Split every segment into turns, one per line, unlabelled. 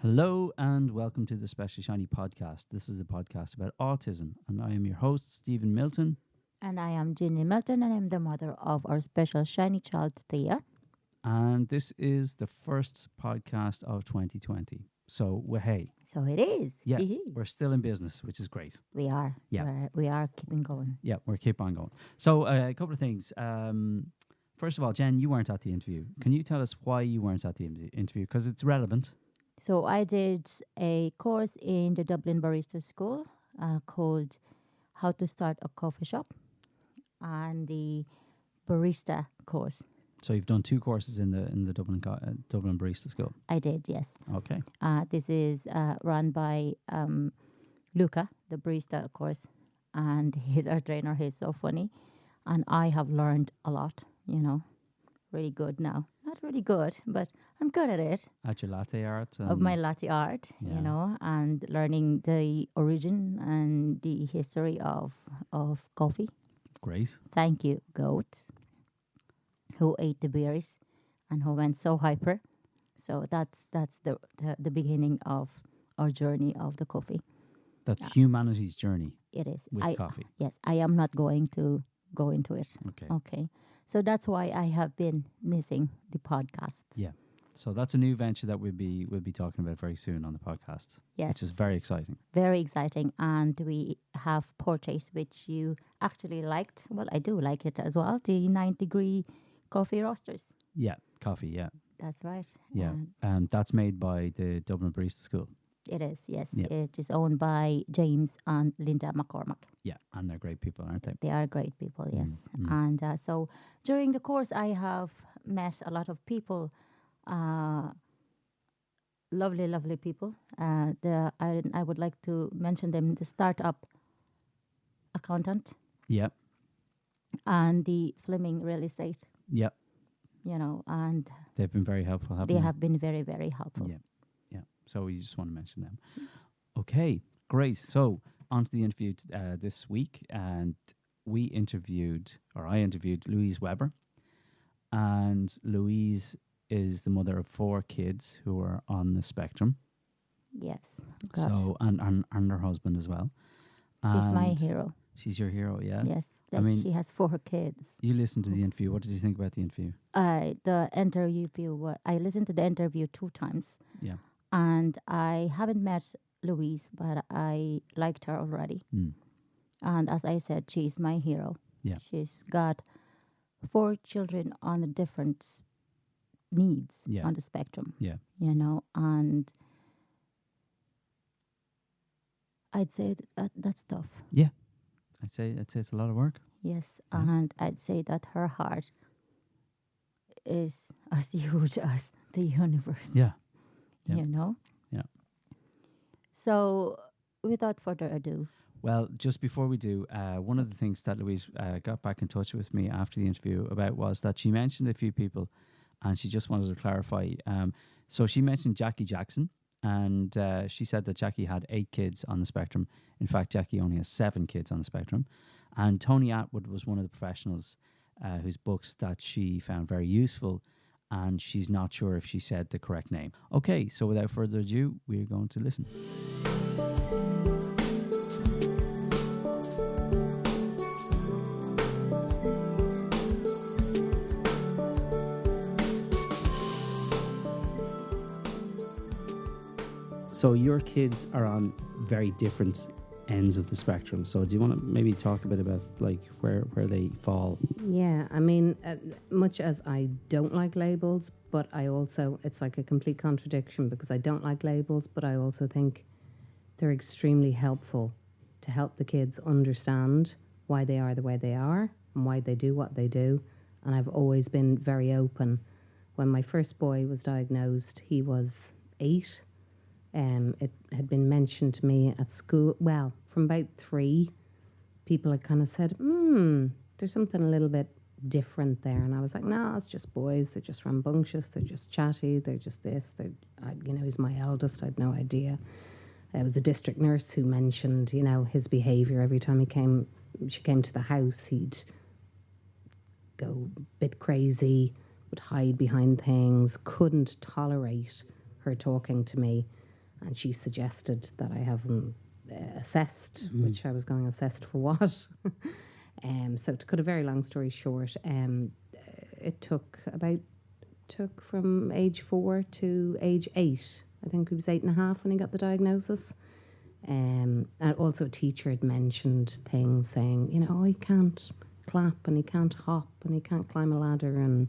Hello and welcome to the Special Shiny podcast. This is a podcast about autism, and I am your host, Stephen Milton.
And I am Ginny Milton, and I'm the mother of our special shiny child, Thea.
And this is the first podcast of 2020. So, hey,
So it is.
yeah, we're still in business, which is great.
We are.
Yeah.
We are keeping going.
Yeah, we're keep on going. So, a couple of things. First of all, Jen, you weren't at the interview. Can you tell us why you weren't at the interview? Because it's relevant.
So I did a course in the Dublin Barista School called How to Start a Coffee Shop and the Barista course.
So you've done two courses in the Dublin Barista School.
I did, yes.
Okay.
This is run by Luca, the barista course, and he's our trainer. He's so funny, and I have learned a lot. Really good now. Not really good, but I'm good at it.
At your latte art?
Of my latte art,
Yeah.
and learning the origin and the history of coffee.
Great.
Thank you, goat, who ate the berries and who went so hyper. So that's the beginning of our journey of the coffee.
That's humanity's journey
It is.
with coffee.
Yes, I am not going to go into it.
Okay.
So that's why I have been missing the podcast.
Yeah. So that's a new venture that we'll be talking about very soon on the podcast.
Yes.
Which is very exciting.
Very exciting. And we have purchased, which you actually liked. Well, I do like it as well. The 9-degree coffee roasters.
Yeah, coffee, yeah.
That's right.
Yeah. That's made by the Dublin Barista School.
It is, yes.
Yeah.
It is owned by James and Linda McCormack.
Yeah, and they're great people, aren't they?
They are great people, yes.
Mm.
And so during the course, I have met a lot of people, lovely, lovely people. I would like to mention them, the startup accountant
Yeah.
and the Fleming real estate,
Yeah.
and
They've been very helpful, haven't
they have been very, very helpful.
Yeah. Yeah. So we just want to mention them. Okay, great. So on to the interview this week, and I interviewed Louise Weber, and Louise is the mother of 4 kids who are on the spectrum.
Yes. Gosh.
So and her husband as well.
She's my
And
hero.
She's your hero, yeah.
Yes.
I mean,
she has 4 kids.
you listened to the interview. What did you think about the interview?
The interview, I listened to the interview 2 times.
Yeah.
And I haven't met Louise, but I liked her already.
Mm.
And as I said, she's my hero.
Yeah.
She's got 4 children on the different needs on the spectrum.
Yeah.
And I'd say that's tough.
Yeah. I'd say it's a lot of work.
Yes.
Yeah.
And I'd say that her heart is as huge as the universe.
Yeah. Yeah.
So without further ado.
Well, just before we do, one of the things that Louise got back in touch with me after the interview about was that she mentioned a few people, and she just wanted to clarify. So she mentioned Jackie Jackson, and she said that Jackie had 8 kids on the spectrum. In fact, Jackie only has 7 kids on the spectrum. And Tony Atwood was one of the professionals whose books that she found very useful, and she's not sure if she said the correct name. Okay, so without further ado, we're going to listen. So your kids are on very different ends of the spectrum. So do you want to maybe talk a bit about like where they fall?
Yeah, I mean, much as I don't like labels, but I also, it's like a complete contradiction because I don't like labels, but I also think they're extremely helpful to help the kids understand why they are the way they are and why they do what they do. And I've always been very open. When my first boy was diagnosed, he was 8. It had been mentioned to me at school. Well, from about 3, people had kind of said, there's something a little bit different there. And I was like, no, it's just boys. They're just rambunctious. They're just chatty. They're just this. He's my eldest. I had no idea. It was a district nurse who mentioned, his behaviour. Every time she came to the house, he'd go a bit crazy, would hide behind things, couldn't tolerate her talking to me. and she suggested that I have him assessed, which I was going assessed for what. So to cut a very long story short, it took from age 4 to age 8. I think he was 8.5 when he got the diagnosis. And also a teacher had mentioned things saying, he can't clap and he can't hop and he can't climb a ladder, and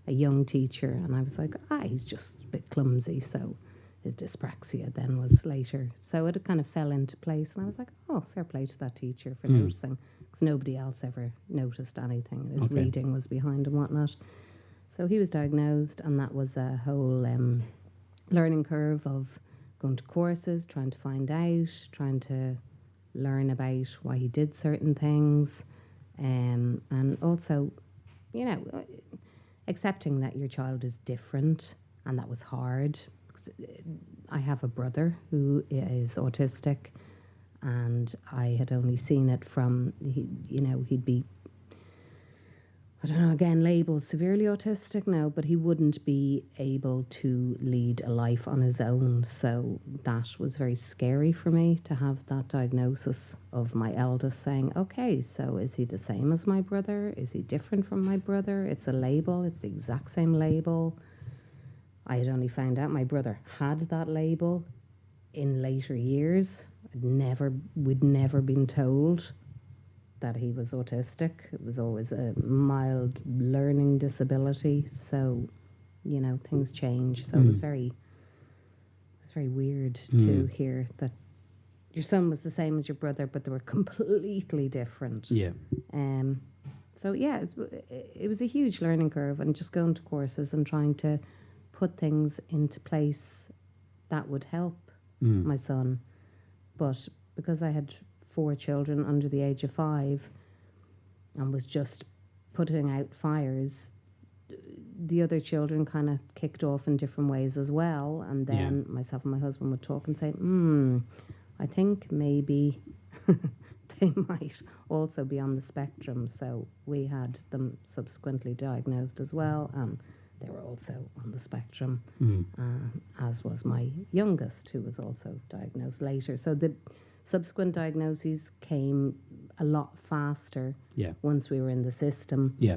a young teacher. And I was like, he's just a bit clumsy. So his dyspraxia then was later. So it kind of fell into place. And I was like, fair play to that teacher for noticing, because nobody else ever noticed anything. His reading was behind and whatnot. So he was diagnosed, and that was a whole learning curve of going to courses, trying to find out, trying to learn about why he did certain things, and also, accepting that your child is different, and that was hard. I have a brother who is autistic, and I had only seen it from, he'd be, I don't know, again, labelled severely autistic now, but he wouldn't be able to lead a life on his own. So that was very scary for me, to have that diagnosis of my eldest saying, okay, so is he the same as my brother? Is he different from my brother? It's a label. It's the exact same label. I had only found out my brother had that label in later years. We'd never been told that he was autistic. It was always a mild learning disability. So, things change. So it was very weird to hear that your son was the same as your brother, but they were completely different.
Yeah.
So yeah, it was a huge learning curve, and just going to courses and trying to put things into place that would help my son. But because I had 4 children under the age of 5 and was just putting out fires, the other children kind of kicked off in different ways as well. And then myself and my husband would talk and say, I think maybe they might also be on the spectrum. So we had them subsequently diagnosed as well, and they were also on the spectrum, as was my youngest, who was also diagnosed later. So the subsequent diagnoses came a lot faster once we were in the system.
Yeah.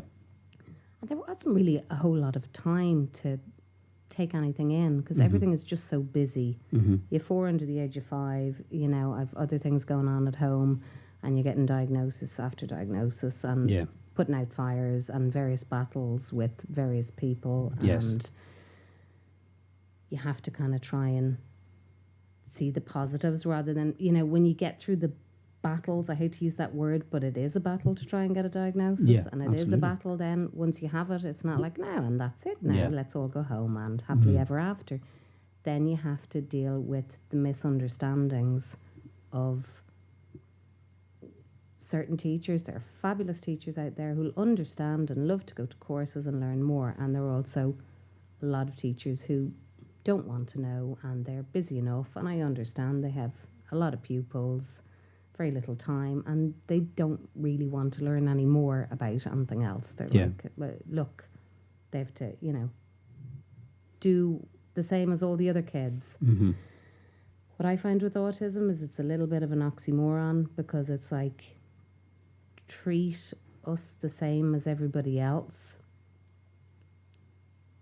And there wasn't really a whole lot of time to take anything in, because everything is just so busy. You're 4 under the age of 5, I've other things going on at home, and you're getting diagnosis after diagnosis, and putting out fires and various battles with various people. And you have to kind of try and see the positives rather than, when you get through the battles, I hate to use that word, but it is a battle to try and get a diagnosis. And it is a battle then. Once you have it, it's not like, now and that's it now, let's all go home and happily ever after. Then you have to deal with the misunderstandings of certain teachers. There are fabulous teachers out there who'll understand and love to go to courses and learn more, and there are also a lot of teachers who don't want to know, and they're busy enough, and I understand they have a lot of pupils, very little time, and they don't really want to learn any more about anything else. They're like, well, look, they have to, do the same as all the other kids. What I find with autism is it's a little bit of an oxymoron, because it's like, treat us the same as everybody else,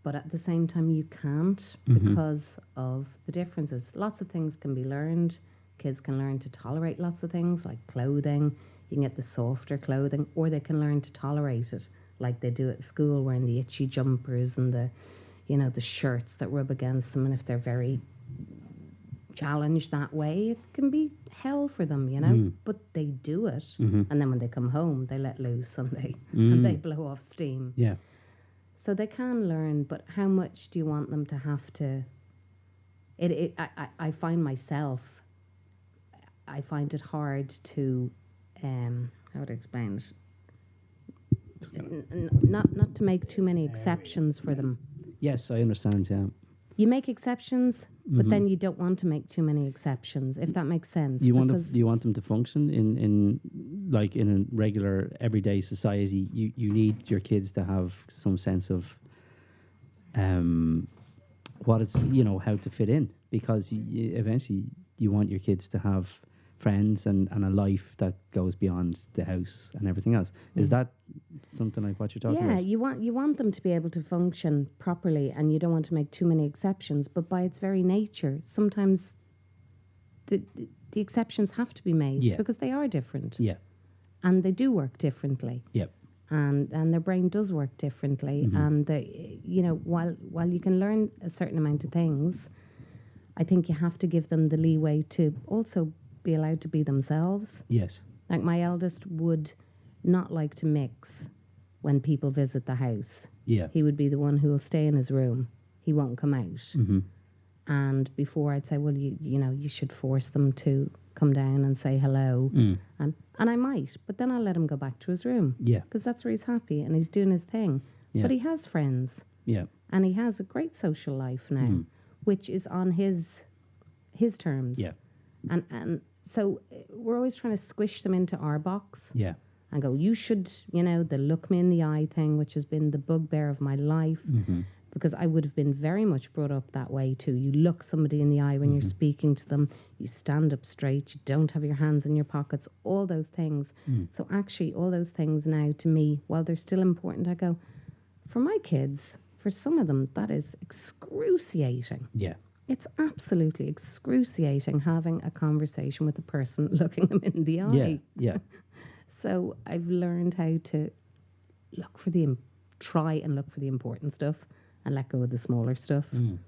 but at the same time you can't, because of the differences. Lots of things can be learned. Kids can learn to tolerate lots of things, like clothing. You can get the softer clothing, or they can learn to tolerate it, like they do at school, wearing the itchy jumpers and the, the shirts that rub against them. And if they're very challenged that way, it can be hell for them, but they do it. And then when they come home, they let loose, and they blow off steam. So they can learn, but how much do you want them to have to? I find myself, I find it hard to, how would I explain it? Not to make too many exceptions for them.
Yes, I understand. Yeah.
You make exceptions, but then you don't want to make too many exceptions, if that makes sense.
You want them to function in a regular everyday society. You need your kids to have some sense of what it's, how to fit in, because eventually you want your kids to have friends and a life that goes beyond the house and everything else. Is that something like what you're talking
Yeah,
about?
you want them to be able to function properly, and you don't want to make too many exceptions. But by its very nature, sometimes the exceptions have to be made
Yeah.
because they are different,
Yeah.
and they do work differently,
Yep.
and their brain does work differently. And while you can learn a certain amount of things, I think you have to give them the leeway to also be allowed to be themselves.
Yes.
Like my eldest would not like to mix when people visit the house.
Yeah.
He would be the one who will stay in his room. He won't come out.
Mm-hmm.
And before I'd say, well, you should force them to come down and say hello. And I might, but then I'll let him go back to his room.
Yeah.
Because that's where he's happy and he's doing his thing.
Yeah.
But he has friends
Yeah.
and he has a great social life now, which is on his terms.
Yeah.
And so we're always trying to squish them into our box
Yeah.
and go, you should, the look me in the eye thing, which has been the bugbear of my life. Because I would have been very much brought up that way too. You look somebody in the eye when you're speaking to them. You stand up straight. You don't have your hands in your pockets. All those things. So actually, all those things now to me, while they're still important, I go, for my kids, for some of them, that is excruciating.
Yeah.
It's absolutely excruciating having a conversation with the person looking them in the eye.
Yeah. Yeah.
So I've learned how to try and look for the important stuff and let go of the smaller stuff. And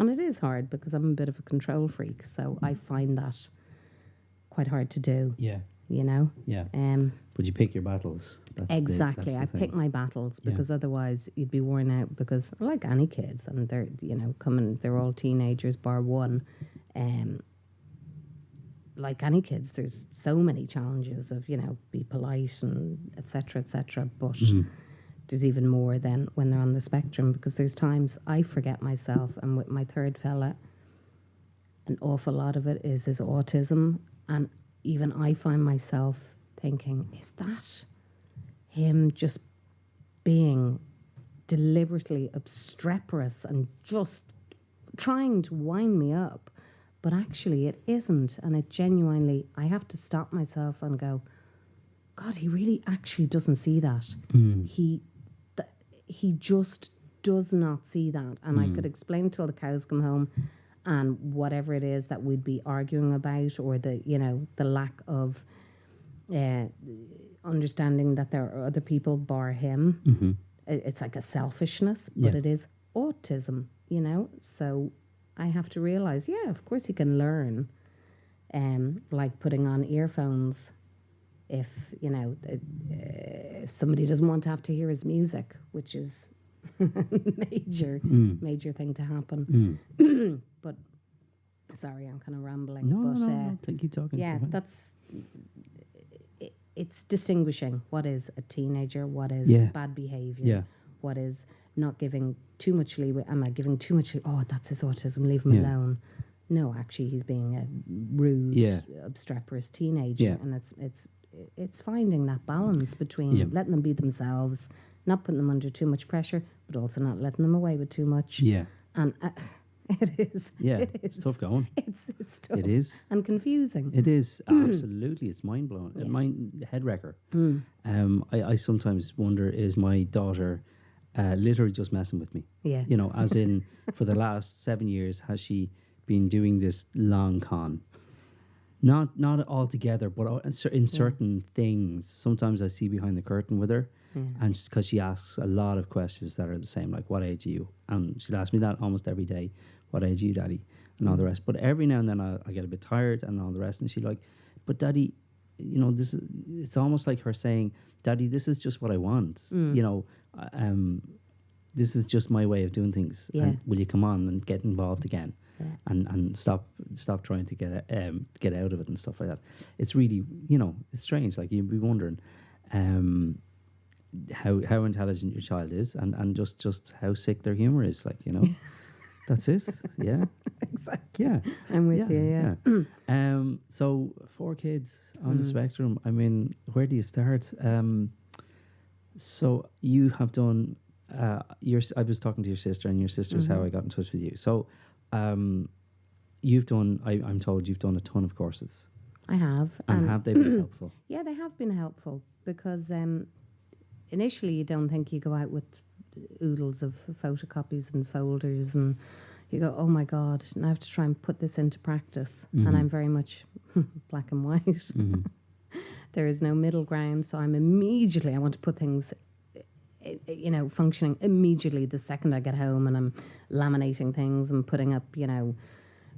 it is hard because I'm a bit of a control freak, so I find that quite hard to do.
Yeah.
Yeah.
But you pick your battles.
Exactly. I
thing.
pick my battles because otherwise you'd be worn out. Because like any kids, and they're they're all teenagers bar one. Like any kids, there's so many challenges of be polite and etc. But there's even more than when they're on the spectrum, because there's times I forget myself, and with my third fella, an awful lot of it is his autism, and even I find myself thinking, is that him just being deliberately obstreperous and just trying to wind me up? But actually it isn't, and it genuinely, I have to stop myself and go, God, he really actually doesn't see that. He just does not see that. And I could explain till the cows come home, and whatever it is that we'd be arguing about, or the lack of understanding that there are other people bar him. It's like a selfishness, but it is autism, So I have to realize, of course he can learn, like putting on earphones. If if somebody doesn't want to have to hear his music, which is major thing to happen. But sorry, I'm kind of rambling.
No. Keep talking.
Yeah, that's it's distinguishing what is a teenager, what is bad behavior, what is not giving too much leeway. Am I giving too much? Oh, that's his autism. Leave him alone. No, actually, he's being a rude, obstreperous teenager, and it's finding that balance between letting them be themselves, not putting them under too much pressure, but also not letting them away with too much.
Yeah.
And it is.
Yeah.
It is.
It's tough going.
It's tough.
It is.
And confusing.
It is. Absolutely. It's mind blowing. Head wrecker. I sometimes wonder, is my daughter literally just messing with me?
Yeah.
As in, for the last 7 years, has she been doing this long con? Not altogether, but in certain things. Sometimes I see behind the curtain with her, and just because she asks a lot of questions that are the same, like, what age are you? And she'll ask me that almost every day. What age are you, Daddy? And all the rest. But every now and then I get a bit tired and all the rest, and she's like, but Daddy, it's almost like her saying, Daddy, this is just what I want. This is just my way of doing things.
Yeah.
And will you come on and get involved again?
Yeah.
And stop trying to get out of it and stuff like that. It's really, it's strange. Like, you'd be wondering how intelligent your child is, and just how sick their humor is. Like, that's it. Yeah.
Exactly.
Yeah.
I'm with you. Yeah.
So 4 kids on the spectrum. I mean, where do you start? So you have done I was talking to your sister, and your sister's how
Mhm.
I got in touch with you. So, you've done. I'm told you've done a ton of courses,
I have.
and have they been helpful?
Yeah, they have been helpful because initially you don't think you go out with oodles of photocopies and folders and you go, oh my God, and I have to try and put this into practice. And I'm very much black and white.
Mm-hmm.
There is no middle ground. So I'm immediately, I want to put things, functioning immediately the second I get home, and I'm laminating things and putting up,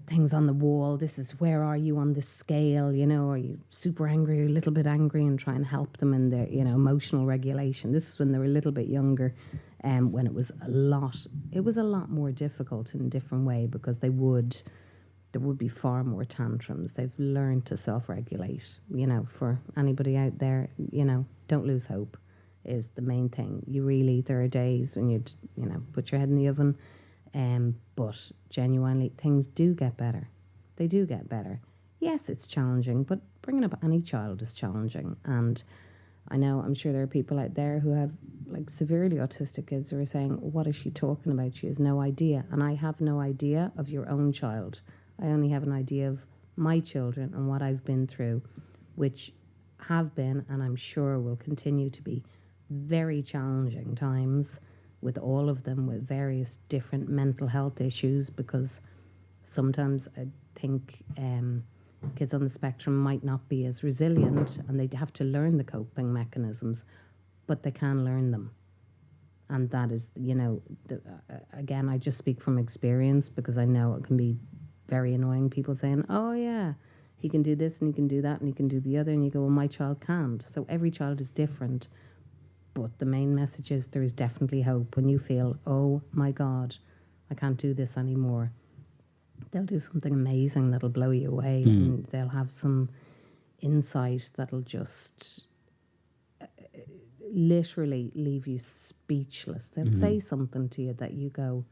things on the wall. This is, where are you on this scale? Are you super angry or a little bit angry, and try and help them in their, emotional regulation. This is when they were a little bit younger, when it was a lot more difficult in a different way, because there would be far more tantrums. They've learned to self-regulate. For anybody out there, don't lose hope is the main thing. There are days when you'd, put your head in the oven, but genuinely things do get better. They do get better. Yes, it's challenging, but bringing up any child is challenging. And I'm sure there are people out there who have like severely autistic kids who are saying, what is she talking about? She has no idea. And I have no idea of your own child. I only have an idea of my children and what I've been through, which have been, and I'm sure will continue to be, very challenging times with all of them, with various different mental health issues, because sometimes I think kids on the spectrum might not be as resilient, and they have to learn the coping mechanisms, but they can learn them. And that is, again, I just speak from experience, because I know it can be very annoying, people saying, oh yeah, he can do this and he can do that and he can do the other, and you go, well, my child can't. So every child is different. But the main message is there is definitely hope. When you feel, oh my God, I can't do this anymore, they'll do something amazing that'll blow you away. And they'll have some insight that'll just literally leave you speechless. They'll say something to you that you go,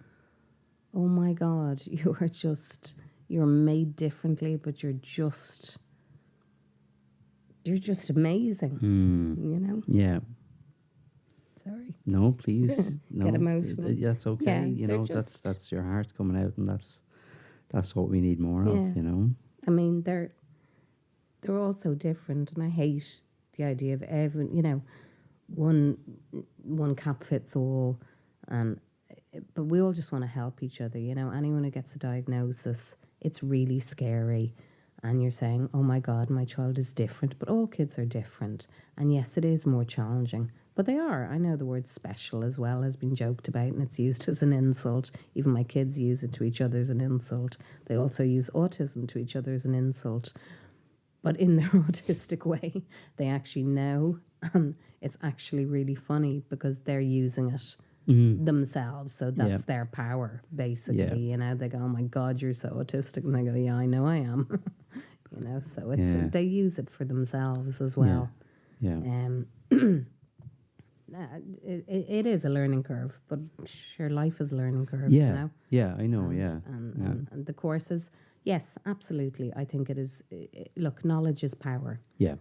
oh my God, you're made differently, but you're just amazing,
Yeah.
Sorry.
No, please. No,
Get emotional.
That's okay.
Yeah,
that's your heart coming out, and that's what we need more
Yeah.
of.
I mean, they're all so different, and I hate the idea of one cap fits all, but we all just want to help each other. Anyone who gets a diagnosis, it's really scary, and you're saying, oh my God, my child is different, but all kids are different, and yes, it is more challenging. But they are. I know the word special as well has been joked about, and it's used as an insult. Even my kids use it to each other as an insult. They also use autism to each other as an insult. But in their autistic way, they actually know. And it's actually really funny because they're using it themselves. So that's their power, basically. They go, oh my God, you're so autistic. And they go, yeah, I know I am. So they use it for themselves as well.
Yeah.
It is a learning curve, but sure, life is a learning curve,
Yeah, I know,
And the courses, yes, absolutely. I think it is, look, knowledge is power.
Yeah.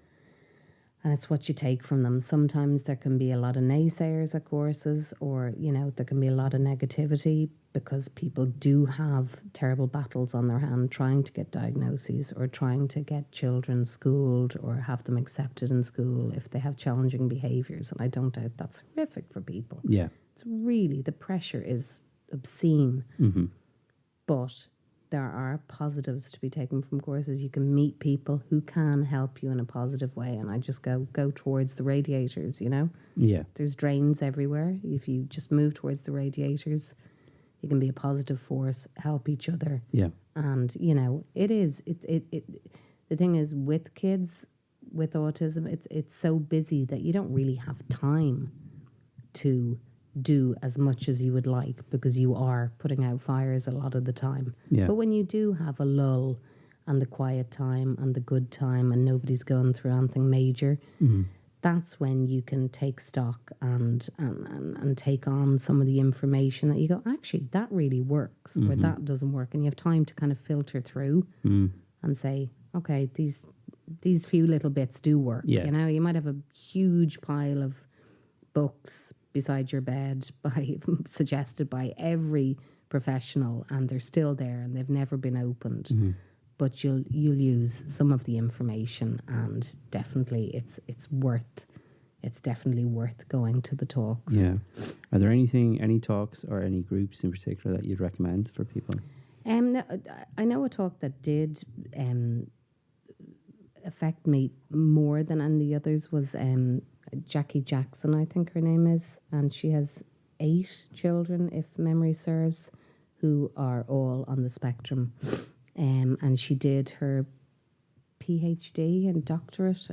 And it's what you take from them. Sometimes there can be a lot of naysayers at courses, or, there can be a lot of negativity because people do have terrible battles on their hand trying to get diagnoses, or trying to get children schooled or have them accepted in school if they have challenging behaviours. And I don't doubt that's horrific for people.
Yeah.
It's really, the pressure is obscene. But there are positives to be taken from courses. You can meet people who can help you in a positive way. And I just go towards the radiators,
Yeah.
There's drains everywhere. If you just move towards the radiators, you can be a positive force, help each other.
Yeah.
And, the thing is, with kids with autism, it's so busy that you don't really have time to do as much as you would like, because you are putting out fires a lot of the time.
Yeah.
But when you do have a lull and the quiet time and the good time and nobody's going through anything major, that's when you can take stock and take on some of the information that you go, actually, that really works, or that doesn't work. And you have time to kind of filter through and say, okay, these few little bits do work.
Yeah.
You might have a huge pile of books beside your bed by suggested by every professional, and they're still there and they've never been opened. But you'll use some of the information, and definitely it's definitely worth going to the talks.
Yeah. Are there any talks or any groups in particular that you'd recommend for people?
No, I know a talk that did affect me more than any of the others was Jackie Jackson, I think her name is, and she has 8 children, if memory serves, who are all on the spectrum. And she did her PhD and doctorate.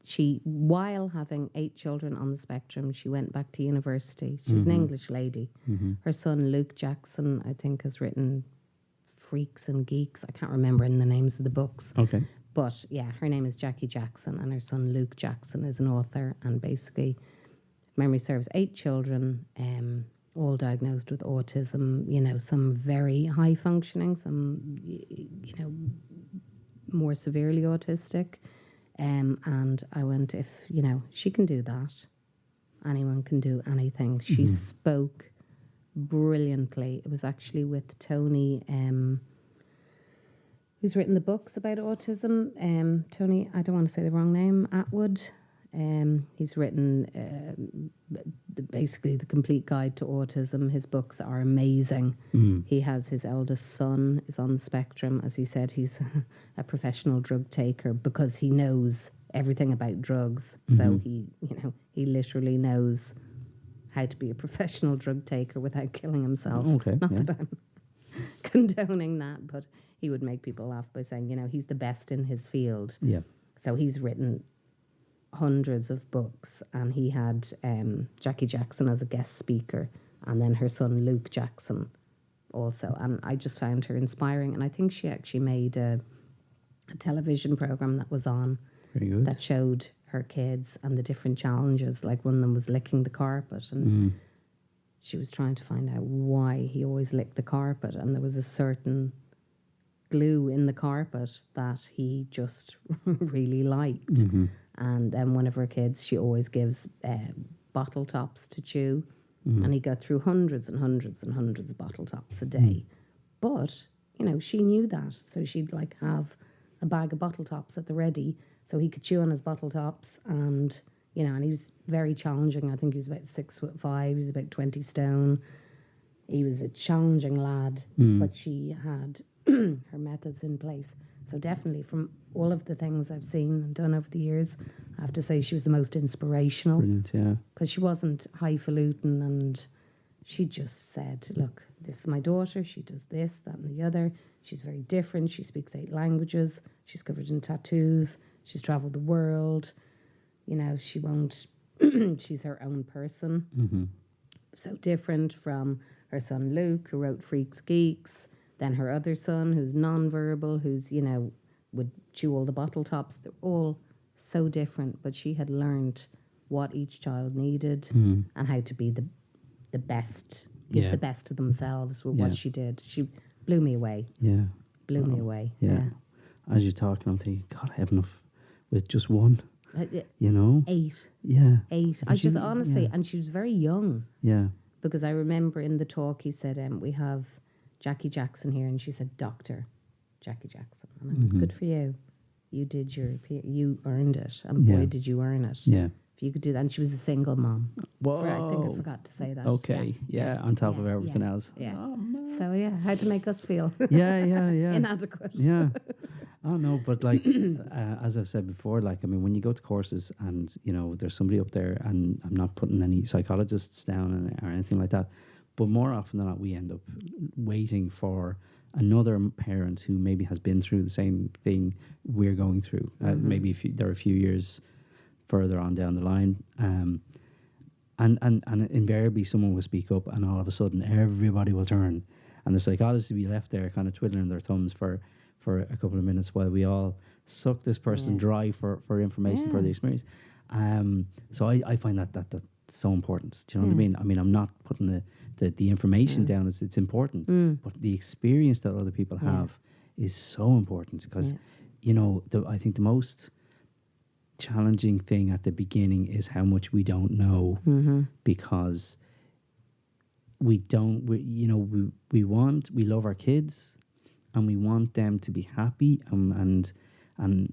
She, while having 8 children on the spectrum, she went back to university. She's an English lady. Her son, Luke Jackson, I think, has written Freaks and Geeks. I can't remember in the names of the books.
Okay.
But yeah, her name is Jackie Jackson, and her son, Luke Jackson, is an author. And basically, if memory serves, 8 children, all diagnosed with autism, you know, some very high functioning, some, you know, more severely autistic. And I went, if, you know, she can do that, anyone can do anything. She spoke brilliantly. It was actually with Tony, who's written the books about autism. Tony, I don't want to say the wrong name, Atwood. He's written basically the complete guide to autism. His books are amazing. He has his eldest son is on the spectrum. As he said, he's a professional drug taker because he knows everything about drugs. So he, you know, he literally knows how to be a professional drug taker without killing himself.
Okay.
Not that I'm condoning that, but he would make people laugh by saying, you know, he's the best in his field.
Yeah.
So he's written hundreds of books, and he had Jackie Jackson as a guest speaker, and then her son Luke Jackson also. And I just found her inspiring, and I think she actually made a television program that was on
Very good.
that showed her kids and the different challenges. Like one of them was licking the carpet, and she was trying to find out why he always licked the carpet, and there was a certain glue in the carpet that he just really liked. And then one of her kids, she always gives bottle tops to chew, and he got through hundreds and hundreds and hundreds of bottle tops a day. But, you know, she knew that, so she'd like have a bag of bottle tops at the ready so he could chew on his bottle tops. And, you know, and he was very challenging. I think he was about 6'5", he was about 20 stone. He was a challenging lad, but she had her methods in place. So definitely from all of the things I've seen and done over the years, I have to say she was the most inspirational.
Brilliant, yeah.
Because she wasn't highfalutin, and she just said, look, this is my daughter, she does this, that and the other. She's very different. She speaks 8 languages. She's covered in tattoos. She's travelled the world. You know, she won't, she's her own person. So different from her son Luke, who wrote Freaks, Geeks. Then her other son, who's non-verbal, who's, you know, would chew all the bottle tops. They're all so different, but she had learned what each child needed and how to be the best, give the best of themselves with what she did. She blew me away.
Yeah.
Blew me away.
Yeah. As you're talking, I'm thinking, God, I have enough with just one, you know?
8.
Yeah.
8.
But
I just
you-
honestly, and she was very young,
Yeah.
because I remember in the talk he said, we have Jackie Jackson here, and she said, Dr. Jackie Jackson. And I went, good for you. You did you earned it. And boy, did you earn it.
Yeah.
If you could do that. And she was a single mom.
Whoa.
I think I forgot to say that.
Okay. Yeah. On top of everything else.
Yeah.
Oh, man.
So yeah, how to make us feel
Yeah.
inadequate.
Yeah. Oh no, but like as I said before, like I mean, when you go to courses and you know there's somebody up there, and I'm not putting any psychologists down or anything like that, but more often than not, we end up waiting for another parent who maybe has been through the same thing we're going through. Maybe they're a few years further on down the line, and invariably someone will speak up, and all of a sudden everybody will turn, and the psychologist will be left there kind of twiddling their thumbs for a couple of minutes while we all suck this person dry for information, for the experience. So I find that that's so important. Do you know what I mean? I mean, I'm not putting the information down. It's important, but the experience that other people have is so important because, you know, I think the most challenging thing at the beginning is how much we don't know, because we don't, we love our kids and we want them to be happy, and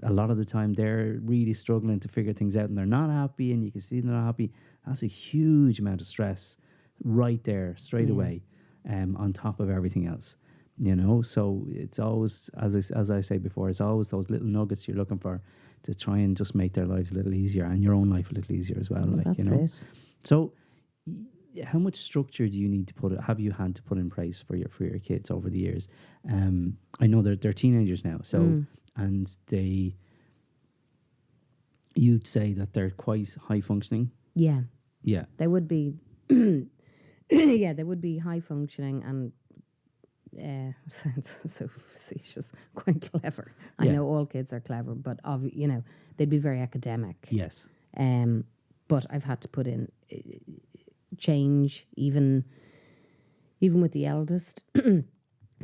a lot of the time they're really struggling to figure things out and they're not happy, and you can see they're not happy. That's a huge amount of stress right there straight away, on top of everything else, so it's always, as I say before, it's always those little nuggets you're looking for to try and just make their lives a little easier and your own life a little easier as well.
That's it.
So how much structure do you need to have you had to put in place for your kids over the years? I know they're teenagers now, so and you'd say that they're quite high functioning.
Yeah,
Yeah.
they would be. Yeah, they would be high functioning and so facetious, quite clever. I know all kids are clever, but they'd be very academic.
Yes.
But I've had to put in change, even with the eldest.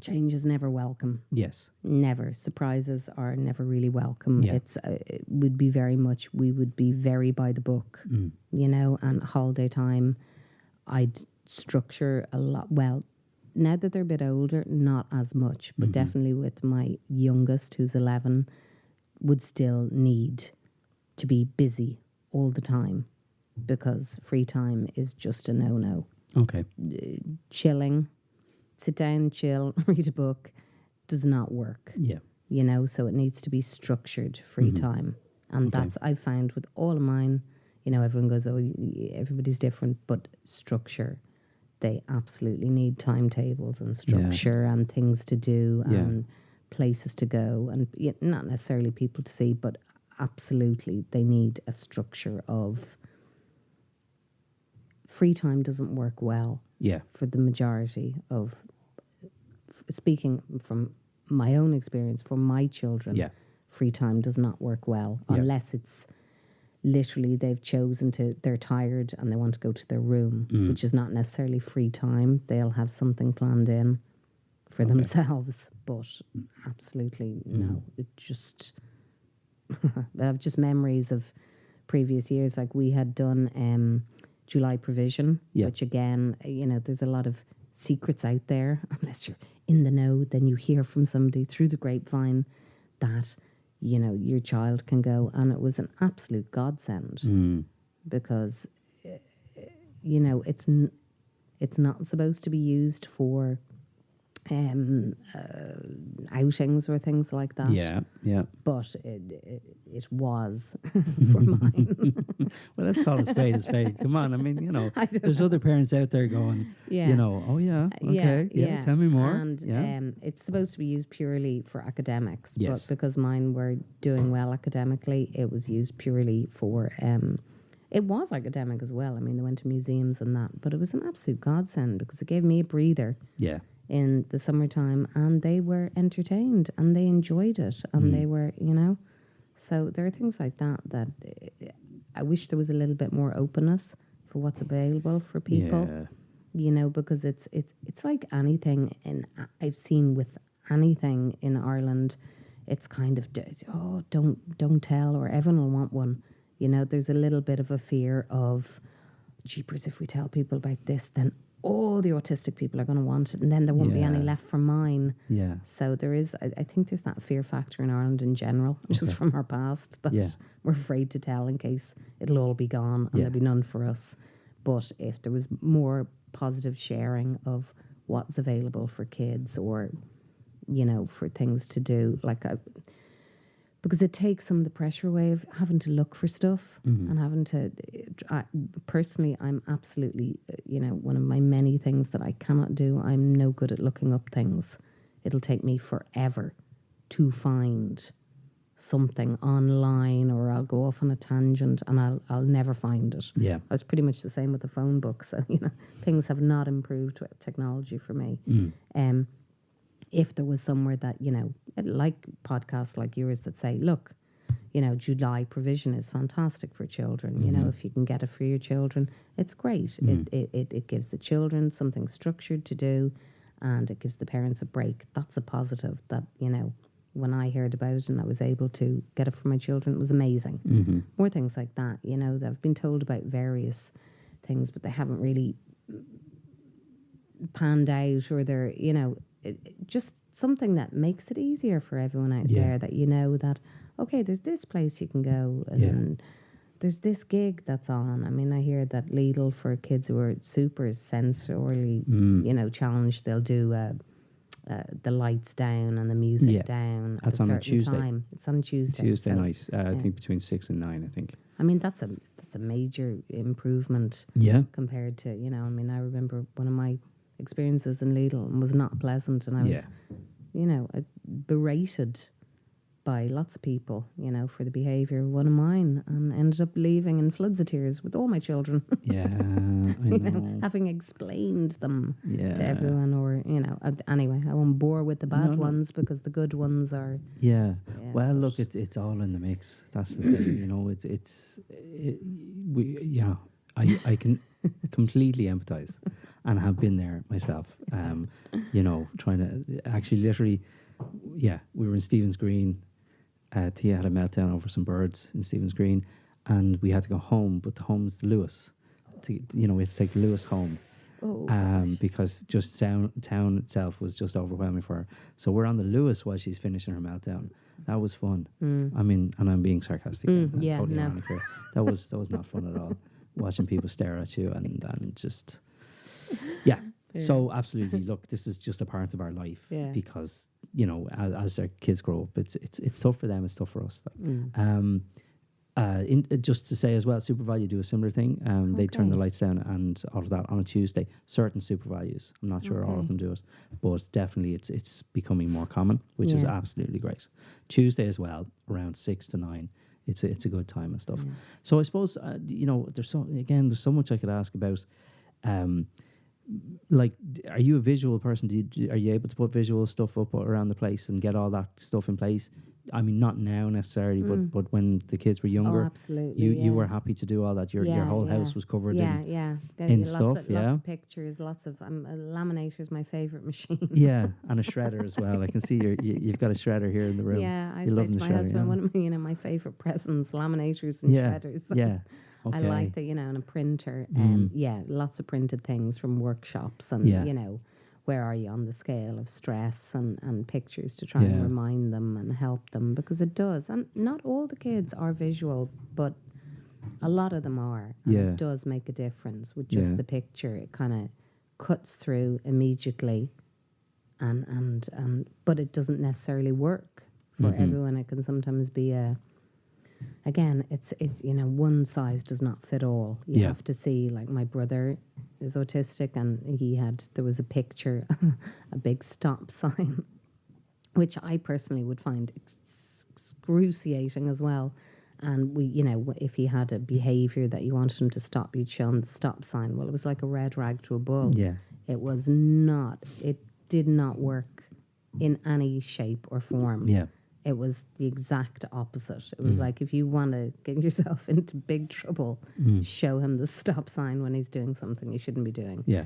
Change is never welcome.
Yes.
Never. Surprises are never really welcome.
Yeah.
We would be very by the book, and holiday time, I'd structure a lot. Well, now that they're a bit older, not as much, but definitely with my youngest, who's 11, would still need to be busy all the time because free time is just a no-no.
Okay.
Chilling, sit down, chill, read a book, does not work.
Yeah.
So it needs to be structured free time. And that's, I've found with all of mine, everyone goes, oh, everybody's different, but structure. They absolutely need timetables and structure and things to do and places to go and not necessarily people to see, but absolutely they need a structure of free time doesn't work well for the majority of, speaking from my own experience, for my children, free time does not work well unless it's literally they're tired and they want to go to their room, which is not necessarily free time. They'll have something planned in for themselves, but absolutely no. It just, I have just memories of previous years. Like we had done July provision, which again, there's a lot of secrets out there. Unless you're in the know, then you hear from somebody through the grapevine that your child can go, and it was an absolute godsend because it's not supposed to be used for outings or things like that.
Yeah.
But it was for mine.
Well, let's call a spade a spade. Come on, I mean, there's other parents out there going, oh yeah, okay, tell me more.
And it's supposed to be used purely for academics.
Yes.
But because mine were doing well academically, it was used purely for. It was academic as well. I mean, they went to museums and that, but it was an absolute godsend because it gave me a breather.
Yeah.
In the summertime, and they were entertained and they enjoyed it, and they were, so there are things like that I wish there was a little bit more openness for what's available for people, because it's like anything, and I've seen with anything in Ireland, it's kind of don't tell, or everyone will want one. There's a little bit of a fear of, jeepers, if we tell people about this, then all the autistic people are going to want it, and then there won't be any left for mine. Yeah. So there is, I think there's that fear factor in Ireland in general, just from our past, that we're afraid to tell in case it'll all be gone and there'll be none for us. But if there was more positive sharing of what's available for kids, or, for things to do, because it takes some of the pressure away of having to look for stuff and having to. Personally, I'm absolutely, one of my many things that I cannot do. I'm no good at looking up things. It'll take me forever to find something online, or I'll go off on a tangent and I'll never find it. Yeah, I was pretty much the same with the phone book. So things have not improved with technology for me. If there was somewhere that, like podcasts like yours that say, look, July provision is fantastic for children. If you can get it for your children, it's great. It gives the children something structured to do, and it gives the parents a break. That's a positive that, when I heard about it and I was able to get it for my children, it was amazing.
Mm-hmm.
More things like that, you know. They've been told about various things, but they haven't really panned out, or they're, you know, just something that makes it easier for everyone out
Yeah.
there, that you know that, okay, there's this place you can go, and there's this gig that's on. I mean, I hear that Lidl, for kids who are super sensorily, you know, challenged, they'll do the lights down and the music
Yeah.
down at
That's
a
on a
certain
Tuesday.
time. It's on Tuesday.
Tuesday
so,
night, I think between 6 and 9, I think.
I mean, that's a major improvement
Yeah.
compared to, you know, I mean, I remember one of my experiences in Lidl and was not pleasant, and I was, you know, berated by lots of people, you know, for the behaviour of one of mine, and ended up leaving in floods of tears with all my children.
Yeah, I
You know,
know.
having explained them
Yeah.
to everyone, or, you know, anyway, I won't bore with the bad
No.
ones, because the good ones are.
Yeah.
Yeah,
Well,
but-
look, it's all in the mix. That's the thing, you know. I can completely empathize, and have been there myself. You know, trying to actually, literally, we were in Stephen's Green. Tia had a meltdown over some birds in Stephen's Green, and we had to go home. But the home's Lewis. We had to take Lewis home.
Oh, gosh.
Because just town itself was just overwhelming for her. So we're on the Lewis while she's finishing her meltdown. That was fun. I mean, and I'm being sarcastic. and
yeah,
totally
no.
ironic here. That was not fun at all. Watching people stare at you and just So absolutely, look, this is just a part of our life,
Yeah.
because as our kids grow up, it's tough for them. It's tough for us. Just to say as well, Super Value do a similar thing. They turn the
Okay.
lights down and all of that on a Tuesday. Certain Super Values, I'm not sure all
Okay.
of them do it, but definitely it's becoming more common, which is
Yeah.
absolutely great. Tuesday as well, around 6 to 9. It's a good time and stuff. So I suppose there's so much I could ask about. Like, are you a visual person? Are you able to put visual stuff up around the place and get all that stuff in place? I mean, not now necessarily, but when the kids were younger,
absolutely,
you
yeah.
were happy to do all that. Your whole house was covered in.
Yeah.
in
Lots
stuff,
of,
yeah.
Lots of pictures, lots of a laminator is my favourite machine.
Yeah, and a shredder as well. I can see you've got a shredder here in the room.
Yeah, I
You're
say
loving
to
the
my
shredder,
husband,
yeah.
one of my favourite presents, laminators and
Yeah,
shredders.
yeah. Okay.
I like that, and a printer. Lots of printed things from workshops, and
Yeah.
where are you on the scale of stress, and pictures to try and
Yeah.
remind them and help them, because it does. And not all the kids are visual, but a lot of them are. And
Yeah.
it does make a difference with just
Yeah.
the picture. It kind of cuts through immediately, and but it doesn't necessarily work for everyone. It can sometimes be again, it's one size does not fit all. You
Yeah.
have to see, like, my brother is autistic, and there was a picture, a big stop sign, which I personally would find excruciating as well. And if he had a behaviour that you wanted him to stop, you'd show him the stop sign. Well, it was like a red rag to a bull.
Yeah.
It did not work in any shape or form.
Yeah.
It was the exact opposite. It was like, if you want to get yourself into big trouble, show him the stop sign when he's doing something he shouldn't be doing.
Yeah.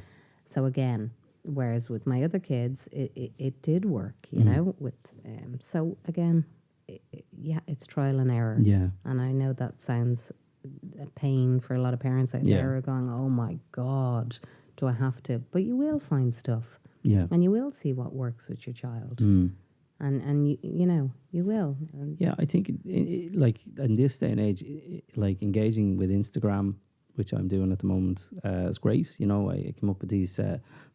So again, whereas with my other kids, it did work, with so again, it's trial and error.
Yeah.
And I know that sounds a pain for a lot of parents out
Yeah.
there who are going, oh my God, do I have to? But you will find stuff,
Yeah.
and you will see what works with your child. And you will. And
Yeah, I think like in this day and age, like engaging with Instagram, which I'm doing at the moment, is great. I came up with these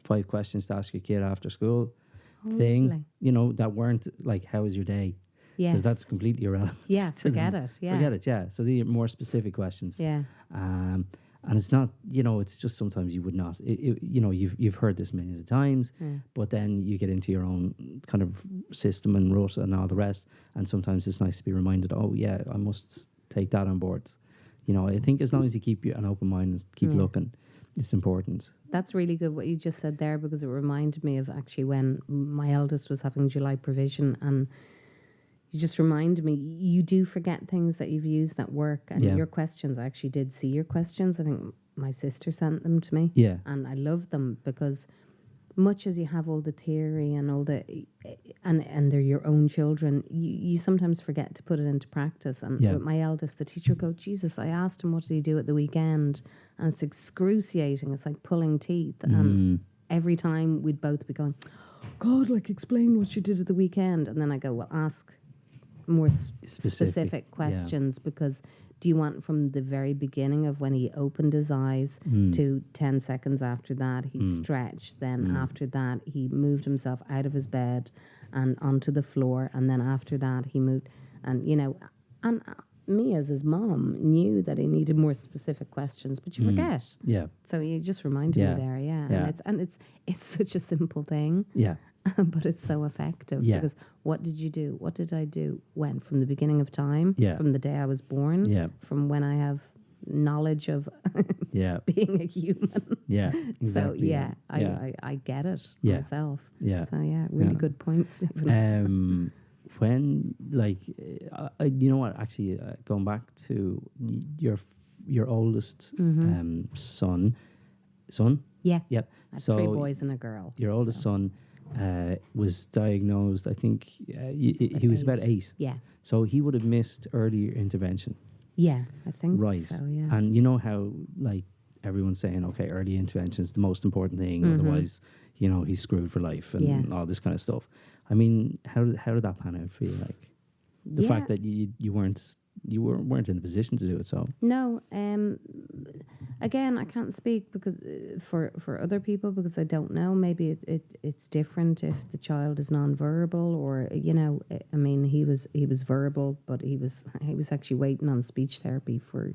5 questions to ask your kid after school thing.
lovely.
That weren't like, "How was your day?"
Yes.
Because that's completely irrelevant.
Yeah,
to
forget
them.
it. Yeah.
Forget it. Yeah. So these are more specific questions.
Yeah.
And it's not, it's just sometimes you would not, you've heard this millions of times, but then you get into your own kind of system and rut and all the rest. And sometimes it's nice to be reminded, oh yeah, I must take that on board. I think as long as you keep an open mind and keep looking, it's important.
That's really good what you just said there, because it reminded me of actually when my eldest was having July provision, and you just reminded me, you do forget things that you've used that work. And
Yeah.
your questions, I actually did see your questions. I think my sister sent them to me.
Yeah.
And I love them, because much as you have all the theory and all the, and they're your own children, you sometimes forget to put it into practice. And
Yeah.
with my eldest, the teacher would go, Jesus, I asked him what did he do at the weekend, and it's excruciating. It's like pulling teeth. And every time we'd both be going, God, like explain what you did at the weekend. And then I go, well, ask more specific questions, because do you want from the very beginning of when he opened his eyes to 10 seconds after that he stretched, then after that he moved himself out of his bed and onto the floor, and then after that he moved, and you know, and me as his mom knew that he needed more specific questions, but you forget.
Yeah.
So you just reminded me there, and it's such a simple thing.
Yeah.
But it's so effective, because what did you do? What did I do? When? From the beginning of time?
Yeah.
From the day I was born?
Yeah.
From when I have knowledge of being a human?
Yeah. Exactly.
So I get it myself.
Yeah.
So really good points, Stephen.
When you know what? Actually, going back to your oldest son.
Yeah.
Yep.
I have
So
3 boys and a girl.
your oldest son was diagnosed, I think he was about 8.
Yeah.
So he would have missed earlier intervention.
Yeah, I think
Right.
so, yeah.
And you know how, like, everyone's saying, okay, early intervention is the most important thing, otherwise, you know, he's screwed for life and all this kind of stuff. I mean, how did that pan out for you? Like, the fact that you weren't in a position to do it, so.
No, again, I can't speak because for other people, because I don't know. Maybe it's different if the child is non-verbal, or you know, I mean, he was verbal, but he was actually waiting on speech therapy for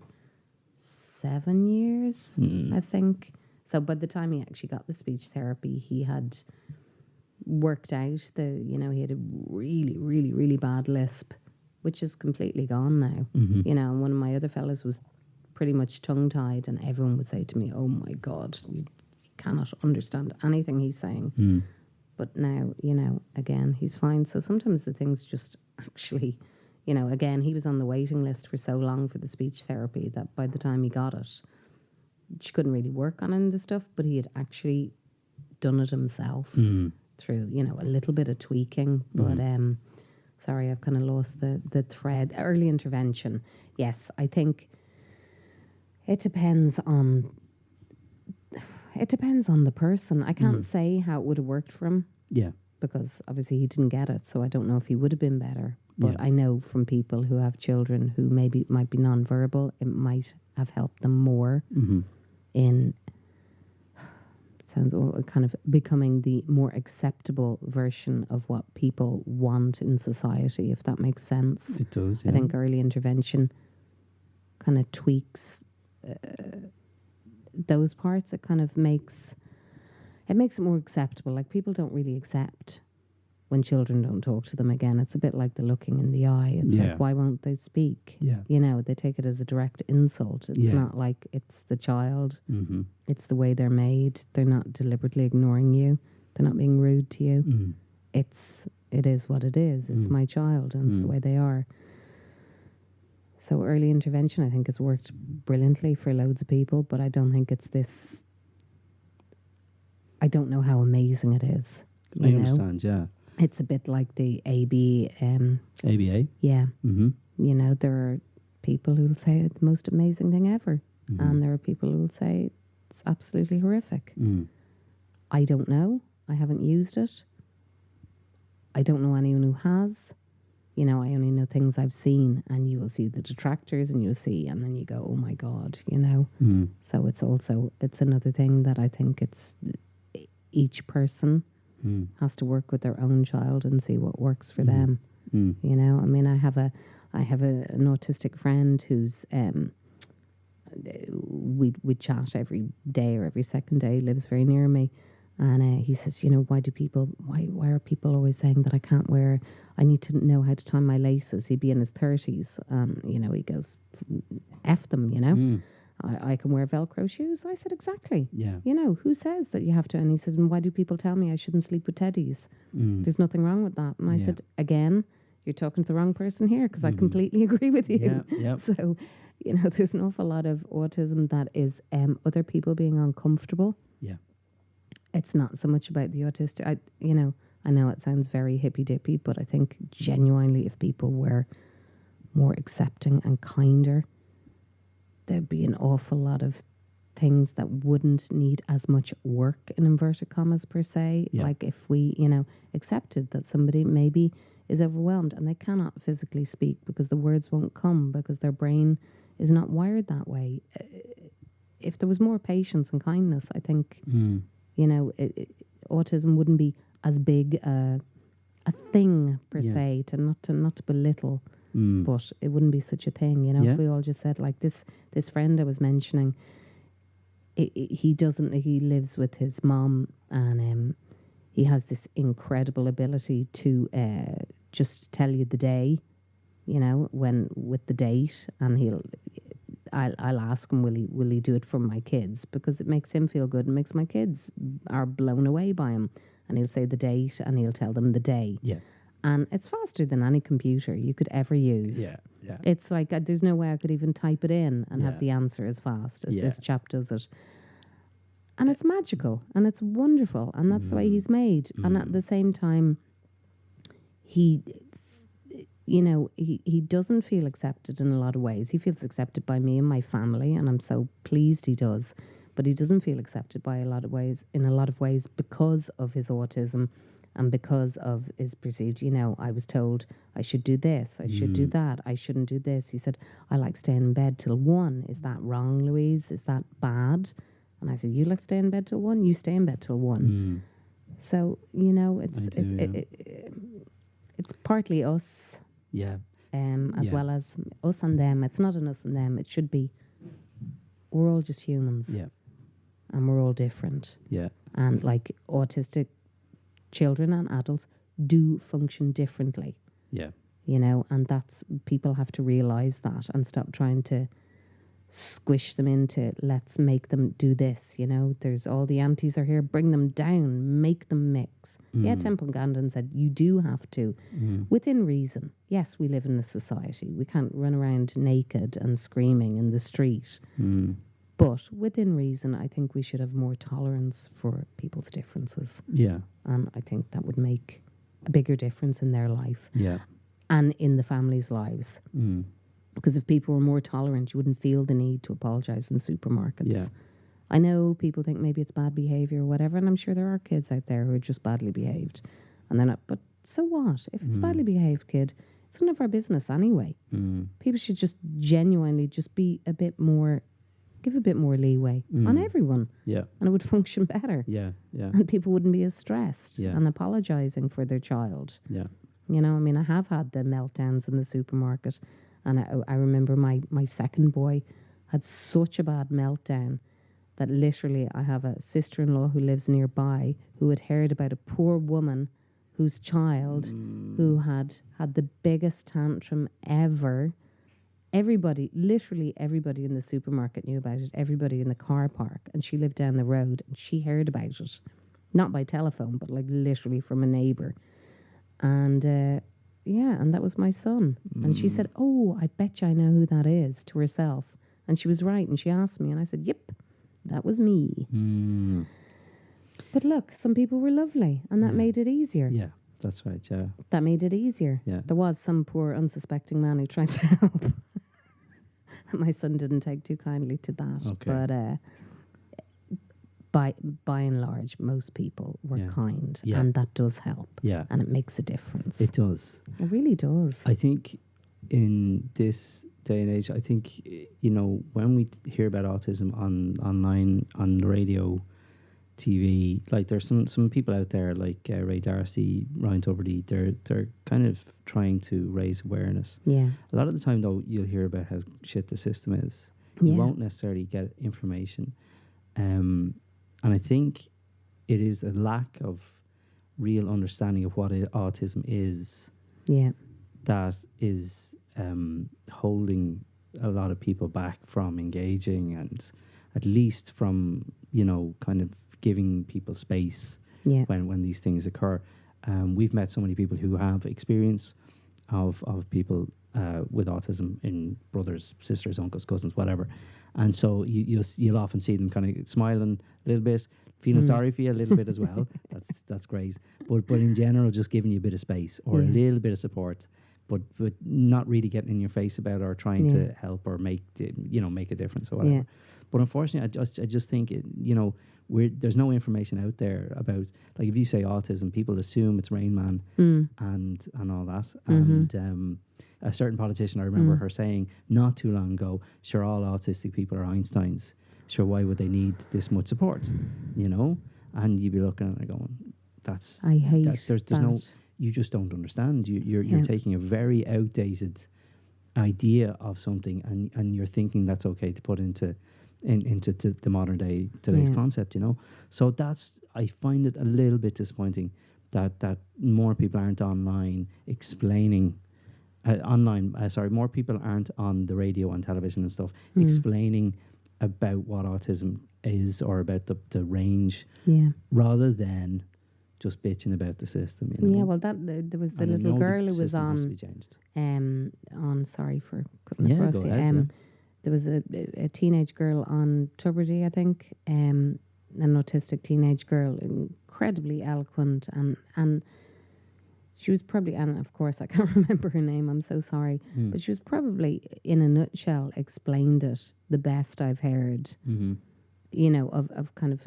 7 years, I think. So by the time he actually got the speech therapy, he had worked out he had a really, really, really bad lisp, which is completely gone now. You know, and one of my other fellas was pretty much tongue-tied, and everyone would say to me, oh my God, you cannot understand anything he's saying. But now, you know, again, he's fine. So sometimes the things just actually, you know, again, he was on the waiting list for so long for the speech therapy that by the time he got it, she couldn't really work on any of the stuff, but he had actually done it himself through, you know, a little bit of tweaking. But sorry, I've kind of lost the thread. Early intervention. Yes, I think it depends on the person. I can't say how it would have worked for him.
Yeah.
Because obviously he didn't get it, so I don't know if he would have been better. But I know from people who have children who maybe might be non-verbal, it might have helped them more in kind of becoming the more acceptable version of what people want in society, if that makes sense.
It does, yeah.
I think early intervention kind of tweaks those parts. It kind of makes it more acceptable. Like, people don't really accept when children don't talk to them again. It's a bit like the looking in the eye. It's like, why won't they speak?
Yeah.
You know, they take it as a direct insult. It's not like it's the child. It's the way they're made. They're not deliberately ignoring you. They're not being rude to you. It is what it is. It's my child, and it's the way they are. So early intervention, I think, has worked brilliantly for loads of people, but I don't think it's this. I don't know how amazing it is.
I understand, yeah.
It's a bit like the
ABA?
Yeah. You know, there are people who will say it's the most amazing thing ever. And there are people who will say it's absolutely horrific. I don't know. I haven't used it. I don't know anyone who has. You know, I only know things I've seen, and you will see the detractors, and you'll see, and then you go, oh my God, you know. So it's another thing that I think it's each person has to work with their own child and see what works for them. You know, I mean, I have an autistic friend who's we chat every day or every second day. Lives very near me, and he says, you know, why are people always saying that I can't wear? I need to know how to tie my laces. He'd be in his 30s, you know, he goes, F them, you know. I can wear Velcro shoes. I said, exactly.
Yeah.
You know, who says that you have to? And he says, and why do people tell me I shouldn't sleep with teddies? There's nothing wrong with that. And I said, again, you're talking to the wrong person here, because I completely agree with you.
Yeah.
So, you know, there's an awful lot of autism that is other people being uncomfortable.
Yeah.
it's not so much about the autistic. I know it sounds very hippy dippy, but I think genuinely, if people were more accepting and kinder, there'd be an awful lot of things that wouldn't need as much work in inverted commas per se.
Yeah.
Like if we, accepted that somebody maybe is overwhelmed and they cannot physically speak because the words won't come because their brain is not wired that way. If there was more patience and kindness, I think, autism wouldn't be as big a thing per se to not to belittle. But it wouldn't be such a thing, if we all just said like this friend I was mentioning, he lives with his mom, and he has this incredible ability to just tell you the day, when with the date, and I'll ask him, will he do it for my kids, because it makes him feel good and makes my kids are blown away by him, and he'll say the date and he'll tell them the day.
Yeah.
And it's faster than any computer you could ever use.
Yeah. Yeah.
It's like there's no way I could even type it in and have the answer as fast as this chap does it. And it's magical and it's wonderful, and that's the way he's made. And at the same time, he doesn't feel accepted in a lot of ways. He feels accepted by me and my family, and I'm so pleased he does. But he doesn't feel accepted by in a lot of ways because of his autism. And because of his perceived, I was told I should do this, I should do that, I shouldn't do this. He said, I like staying in bed till 1. Is that wrong, Louise? Is that bad? And I said, you like staying in bed till 1? You stay in bed till 1. So, it's partly us.
Yeah.
As well as us and them. It's not an us and them. It should be, we're all just humans.
Yeah.
And we're all different.
Yeah.
And like autistic children and adults do function differently.
Yeah.
And people have to realize that and stop trying to squish them into, let's make them do this. There's all the aunties are here, bring them down, make them mix. Yeah, Temple Grandin said you do have to, within reason. Yes, we live in a society. We can't run around naked and screaming in the street. But within reason, I think we should have more tolerance for people's differences.
Yeah.
And I think that would make a bigger difference in their life.
Yeah.
And in the families' lives. Because if people were more tolerant, you wouldn't feel the need to apologise in supermarkets.
Yeah.
I know people think maybe it's bad behaviour or whatever, and I'm sure there are kids out there who are just badly behaved. And they're not, but so what? If it's a badly behaved kid, it's none of our business anyway. People should just genuinely just be a bit more, give a bit more leeway on everyone.
Yeah.
And it would function better.
Yeah. Yeah.
And people wouldn't be as stressed
Yeah.
and apologising for their child.
Yeah.
I have had the meltdowns in the supermarket. And I remember my second boy had such a bad meltdown that literally I have a sister-in-law who lives nearby who had heard about a poor woman whose child who had the biggest tantrum ever. Everybody, literally everybody in the supermarket knew about it, everybody in the car park, and she lived down the road and she heard about it. Not by telephone, but like literally from a neighbour. And and that was my son. And she said, oh, I bet you I know who that is, to herself. And she was right. And she asked me, and I said, yep, that was me. But look, some people were lovely, and that made it easier.
Yeah, that's right, yeah.
That made it easier.
Yeah.
There was some poor unsuspecting man who tried to help. My son didn't take too kindly to that.
Okay.
But by and large, most people were kind,
Yeah.
and that does help.
Yeah.
And it makes a difference.
It does.
It really does.
I think in this day and age, I think, when we hear about autism online, on the radio, TV, like there's some people out there like Ray Darcy, Ryan Tuberty, they're kind of trying to raise awareness.
Yeah.
A lot of the time, though, you'll hear about how shit the system is. You
Yeah.
won't necessarily get information. And I think it is a lack of real understanding of what autism is
Yeah.
that is holding a lot of people back from engaging, and at least from, kind of giving people space
Yeah.
when these things occur. We've met so many people who have experience of people with autism in brothers, sisters, uncles, cousins, whatever. And so you'll often see them kind of smiling a little bit, feeling sorry for you a little bit as well. That's great. But in general, just giving you a bit of space or a little bit of support, but not really getting in your face about it or trying to help or make a difference or whatever. But unfortunately, I just think there's no information out there about, like, if you say autism, people assume it's Rain Man and all that. And a certain politician, I remember her saying not too long ago, sure, all autistic people are Einsteins. Sure, why would they need this much support? And you'd be looking at it going,
I hate
there's no, you just don't understand. You're taking a very outdated idea of something and you're thinking that's okay to put into the modern day today's concept, So I find it a little bit disappointing that more people aren't online explaining more people aren't on the radio and television and stuff explaining about what autism is or about the range, rather than just bitching about the system.
Yeah, well, there was the little girl who was on.
Has to be changed.
Sorry for cutting across
go
you.
ahead,
There was a teenage girl on Tuberty, I think, an autistic teenage girl, incredibly eloquent, and she was probably, and of course I can't remember her name, I'm so sorry, but she was probably, in a nutshell, explained it the best I've heard, of kind of,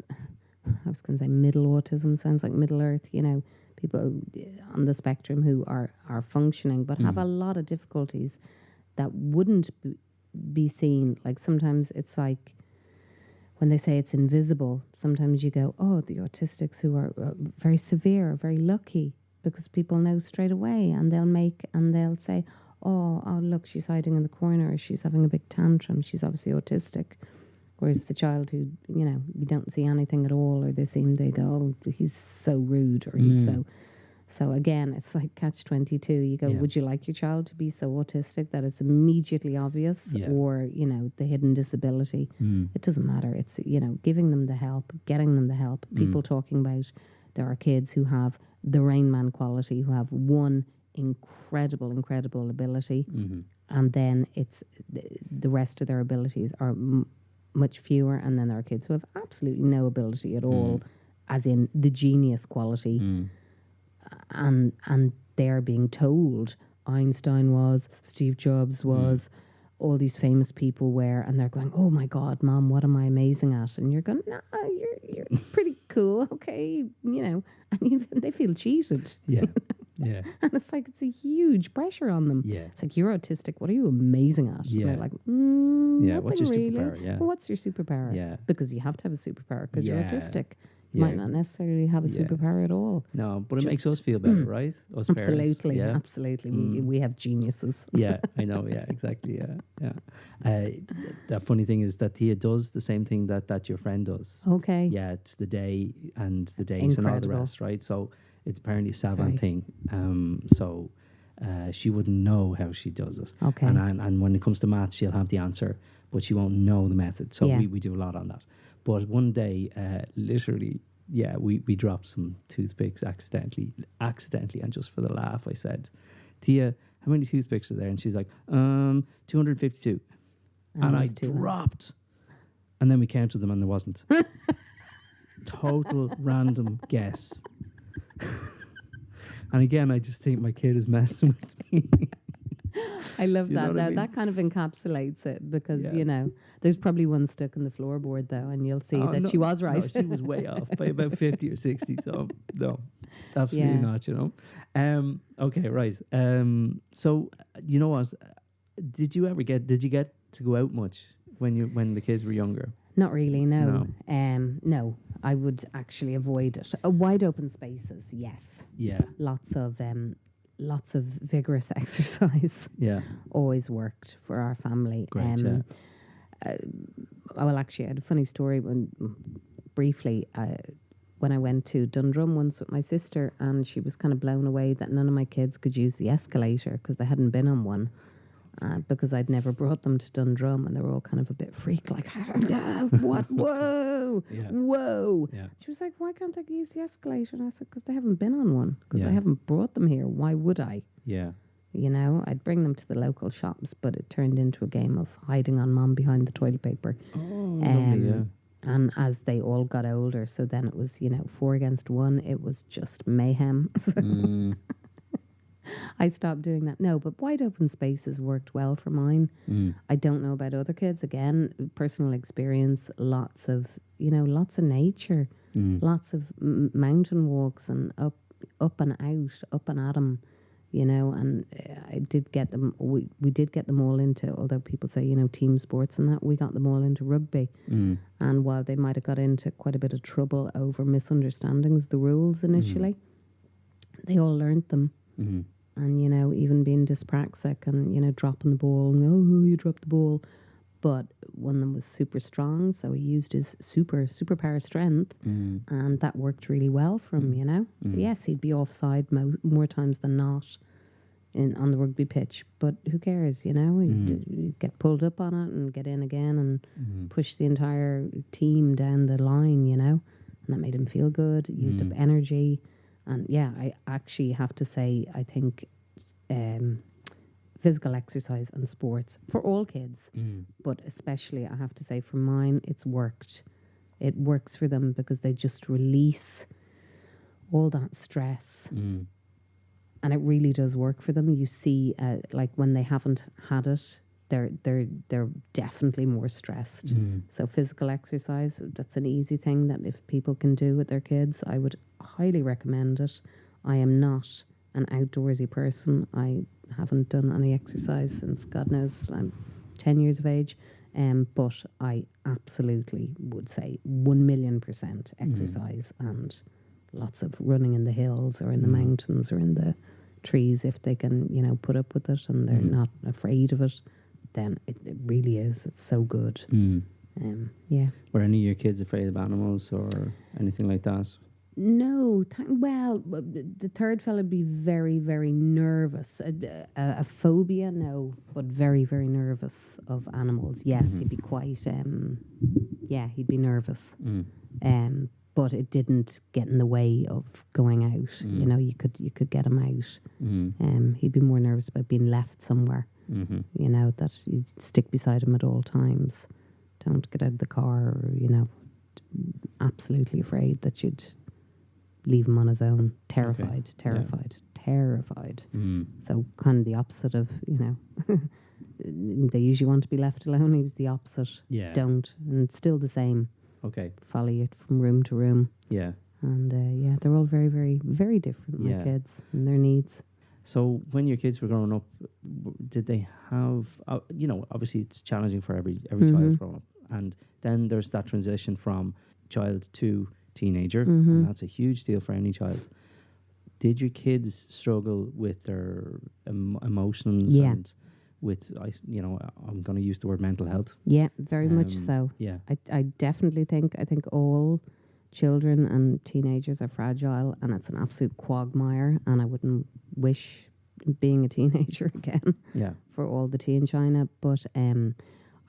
I was going to say middle autism, sounds like Middle Earth, people on the spectrum who are functioning, but have a lot of difficulties that wouldn't be seen. Like sometimes it's like when they say it's invisible, sometimes you go, oh, the autistics who are very severe are very lucky because people know straight away, and they'll say, oh look, she's hiding in the corner, or she's having a big tantrum, she's obviously autistic. Whereas the child who, you don't see anything at all, or they go, oh, he's so rude, or he's so again, it's like catch-22. You go, would you like your child to be so autistic that it's immediately obvious, or, the hidden disability? It doesn't matter. It's, giving them the help, getting them the help. People talking about there are kids who have the Rain Man quality, who have one incredible ability, and then it's the rest of their abilities are much fewer, and then there are kids who have absolutely no ability at all, as in the genius quality, and they're being told Einstein was, Steve Jobs was, all these famous people were, and they're going, oh my God, Mom, what am I amazing at? And you're going, nah, you're pretty cool, okay, and they feel cheated.
Yeah.
And it's like, it's a huge pressure on them. Yeah. It's like, you're autistic, what are you amazing at?
Yeah.
And they're like,
what's your
really.
superpower? Yeah.
Well, what's your superpower?
Yeah.
Because you have to have a superpower, because you're autistic. You
Yeah.
might not necessarily have a superpower at all.
No, but it makes us feel better, right? Us parents.
Absolutely, absolutely. We have geniuses.
Yeah, I know. Yeah, exactly. Yeah. The funny thing is that Tia does the same thing that your friend does.
Okay.
Yeah, it's the day and the days and all the rest, right? So it's apparently a savant thing. So she wouldn't know how she does it.
Okay.
And when it comes to maths, she'll have the answer, but she won't know the method. So we do a lot on that. But one day, literally, we dropped some toothpicks accidentally, and just for the laugh, I said, Tia, how many toothpicks are there? And she's like, 252. And I dropped. And then we counted them and there wasn't. Total random guess. And again, I just think my kid is messing with me.
I love that.
I mean?
That kind of encapsulates it, because, there's probably one stuck in the floorboard, though, and you'll see that she was right.
No, she was way off by about 50 or 60. So, no, absolutely not, Okay, right. So, you know what? Did you get to go out much when the kids were younger?
Not really, no. No, I would actually avoid it. Wide open spaces, yes.
Yeah.
Lots of vigorous exercise.
Yeah.
Always worked for our family.
Great,
Well, actually, I had a funny story briefly, when I went to Dundrum once with my sister, and she was kind of blown away that none of my kids could use the escalator because they hadn't been on one. Because I'd never brought them to Dundrum, and they were all kind of a bit freaked, like, what? Whoa, whoa.
Yeah.
She was like, why can't I use the escalator? And I said, because they haven't been on one, because I haven't brought them here. Why would I?
Yeah.
You know, I'd bring them to the local shops, but it turned into a game of hiding on mom behind the toilet paper.
Oh, lovely, yeah.
And as they all got older, so then it was, 4 against 1. It was just mayhem.
Mm,
I stopped doing that. No, but wide open spaces worked well for mine.
mm,
I don't know about other kids. Again, personal experience, lots of nature,
mm,
lots of mountain walks and up and out, up and at 'em, and I did get them, we did get them all into, although people say, team sports and that, we got them all into rugby.
mm,
And while they might have got into quite a bit of trouble over misunderstandings, the rules initially, they all learnt them.
mm,
And, even being dyspraxic and, dropping the ball, and, oh, you dropped the ball. But one of them was super strong, so he used his superpower strength,
mm,
and that worked really well for him, Yes, he'd be offside more times than not on the rugby pitch, but who cares, He'd get pulled up on it and get in again and push the entire team down the line, and that made him feel good, used up energy. And yeah, I actually have to say, I think physical exercise and sports for all kids, but especially I have to say for mine, it's worked. It works for them because they just release all that stress. And it really does work for them. You see, like when they haven't had it, they're definitely more stressed. So physical exercise, that's an easy thing that if people can do with their kids, I would highly recommend it. I am not an outdoorsy person. I haven't done any exercise since God knows I'm 10 years of age. But I absolutely would say 1,000,000% exercise and lots of running in the hills or in the mountains or in the trees if they can, put up with it and they're not afraid of it. Then it really is. It's so good. Yeah.
Were any of your kids afraid of animals or anything like that?
No. The third fella would be very, very nervous. A phobia, no, but very, very nervous of animals. Yes, he'd be quite. He'd be nervous. But it didn't get in the way of going out. You could get him out. He'd be more nervous about being left somewhere. That you'd stick beside him at all times. Don't get out of the car or, absolutely afraid that you'd leave him on his own. Terrified. So kind of the opposite of, they usually want to be left alone. He was the opposite.
Yeah.
Don't. And still the same.
Okay.
Follow you from room to room.
Yeah.
And they're all very, very, very different, my kids and their needs.
So when your kids were growing up, did they have, obviously it's challenging for every child growing up. And then there's that transition from child to teenager. And that's a huge deal for any child. Did your kids struggle with their emotions and with, I'm going to use the word mental health?
Yeah, very much so.
Yeah.
I definitely think all children and teenagers are fragile and it's an absolute quagmire and I wouldn't wish being a teenager again for all the tea in China. But I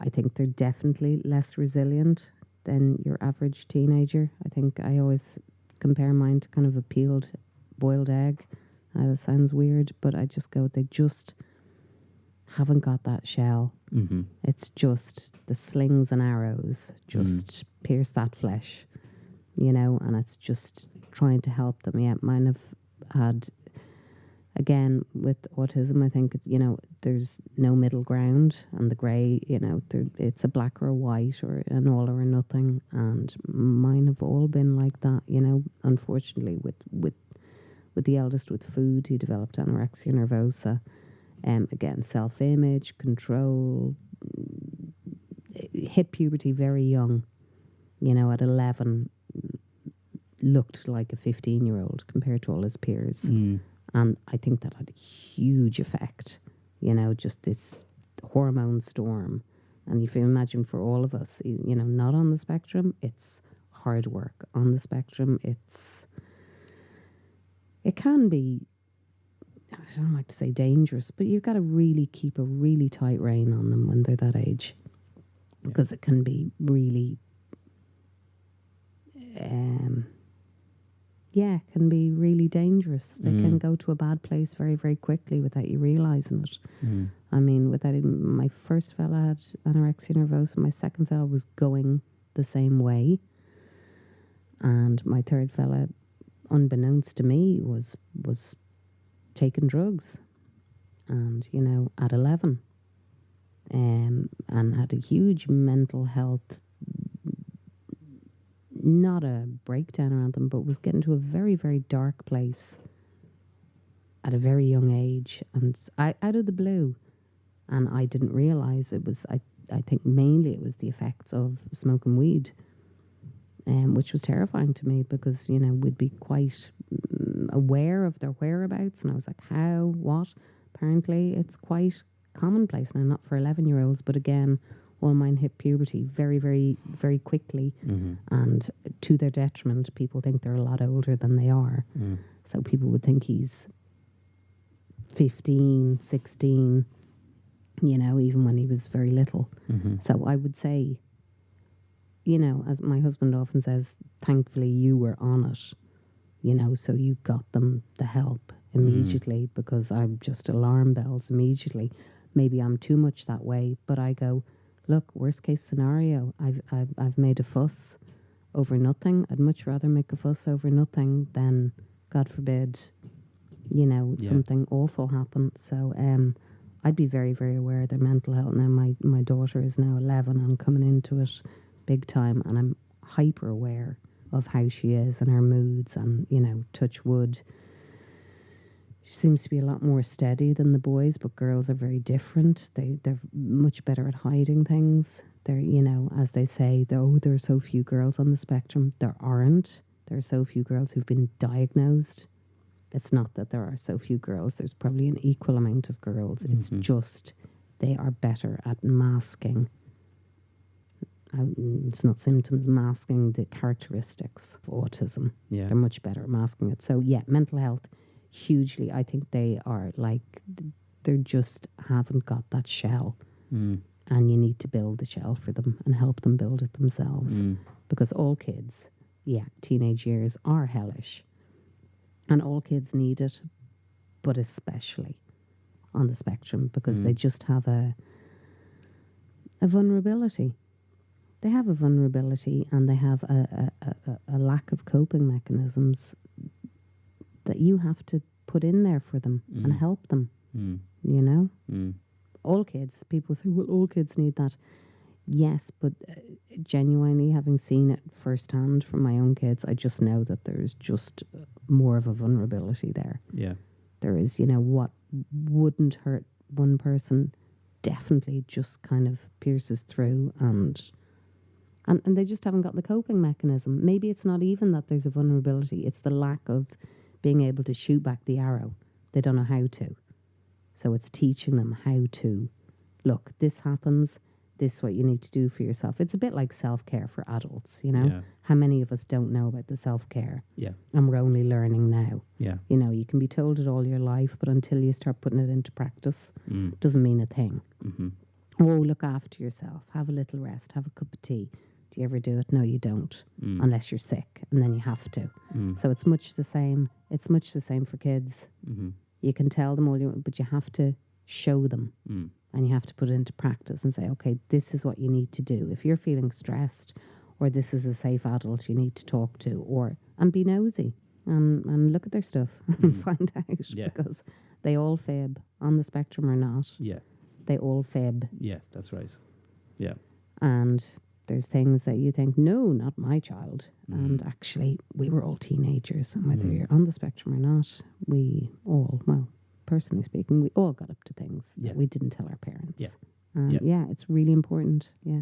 think they're definitely less resilient than your average teenager. I think I always compare mine to kind of a peeled boiled egg. That sounds weird, but I just go, they just haven't got that shell. It's just the slings and arrows just pierce that flesh, and it's just trying to help them. Yeah, mine have had, again, with autism, I think, there's no middle ground and the grey, it's a black or a white or an all or a nothing. And mine have all been like that, unfortunately with the eldest with food, he developed anorexia nervosa. Again, self-image, control, hit puberty very young, at 11, looked like a 15-year-old compared to all his peers. And I think that had a huge effect, just this hormone storm. And if you imagine for all of us, not on the spectrum, it's hard work. On the spectrum, it can be, I don't like to say dangerous, but you've got to really keep a really tight rein on them when they're that age. Because it can be really, can be really dangerous. They can go to a bad place very, very quickly without you realising it. I mean, without even, my first fella had anorexia nervosa, my second fella was going the same way, and my third fella, unbeknownst to me, was taking drugs, and at 11, and had a huge mental health, not a breakdown around them, but was getting to a very, very dark place at a very young age, and out of the blue. And I didn't realise it was, I think mainly it was the effects of smoking weed, which was terrifying to me because, we'd be quite aware of their whereabouts. And I was like, how, what? Apparently it's quite commonplace now, not for 11-year-olds, but again, all mine hit puberty very, very, very quickly. And to their detriment, people think they're a lot older than they are. So people would think he's 15, 16, even when he was very little. So I would say, as my husband often says, thankfully you were on it, so you got them the help immediately, because I'm just alarm bells immediately. Maybe I'm too much that way, but I go, look, worst case scenario, I've made a fuss over nothing. I'd much rather make a fuss over nothing than, God forbid, something awful happen. So I'd be very, very aware of their mental health. Now my daughter is now 11. I'm coming into it big time, and I'm hyper aware of how she is and her moods, and touch wood. She seems to be a lot more steady than the boys, but girls are very different. They're much better at hiding things. They're, as they say, there are so few girls on the spectrum. There aren't. There are so few girls who've been diagnosed. It's not that there are so few girls. There's probably an equal amount of girls. It's just they are better at masking. It's not symptoms, masking the characteristics of autism.
Yeah.
They're much better at masking it. So, mental health, hugely. I think they are they just haven't got that shell. And you need to build the shell for them and help them build it themselves. Because all kids, teenage years are hellish. And all kids need it, but especially on the spectrum, because they just have a vulnerability. They have a vulnerability, and they have a lack of coping mechanisms that you have to put in there for them and help them, All kids, people say, well, all kids need that. Yes, but genuinely, having seen it firsthand from my own kids, I just know that there's just more of a vulnerability there.
Yeah.
There is, what wouldn't hurt one person definitely just kind of pierces through, and they just haven't got the coping mechanism. Maybe it's not even that there's a vulnerability, it's the lack of being able to shoot back the arrow. They don't know how to. So it's teaching them how to, look, this happens, this is what you need to do for yourself. It's a bit like self-care for adults,
Yeah.
How many of us don't know about the self-care?
Yeah.
And we're only learning now.
Yeah.
You can be told it all your life, but until you start putting it into practice, doesn't mean a thing. Oh, look after yourself. Have a little rest. Have a cup of tea. Do you ever do it? No, you don't, unless you're sick, and then you have to. So it's much the same. It's much the same for kids. You can tell them all you want, but you have to show them. And you have to put it into practice and say, okay, this is what you need to do. If you're feeling stressed, or this is a safe adult you need to talk to, and be nosy and look at their stuff and find out, because they all fib, on the spectrum or not. Yeah. They all fib.
Yeah, that's right. Yeah.
And there's things that you think, no, not my child. And actually, we were all teenagers, and whether you're on the spectrum or not, we all, well, personally speaking, we all got up to things that we didn't tell our parents. Yeah, it's really important. Yeah.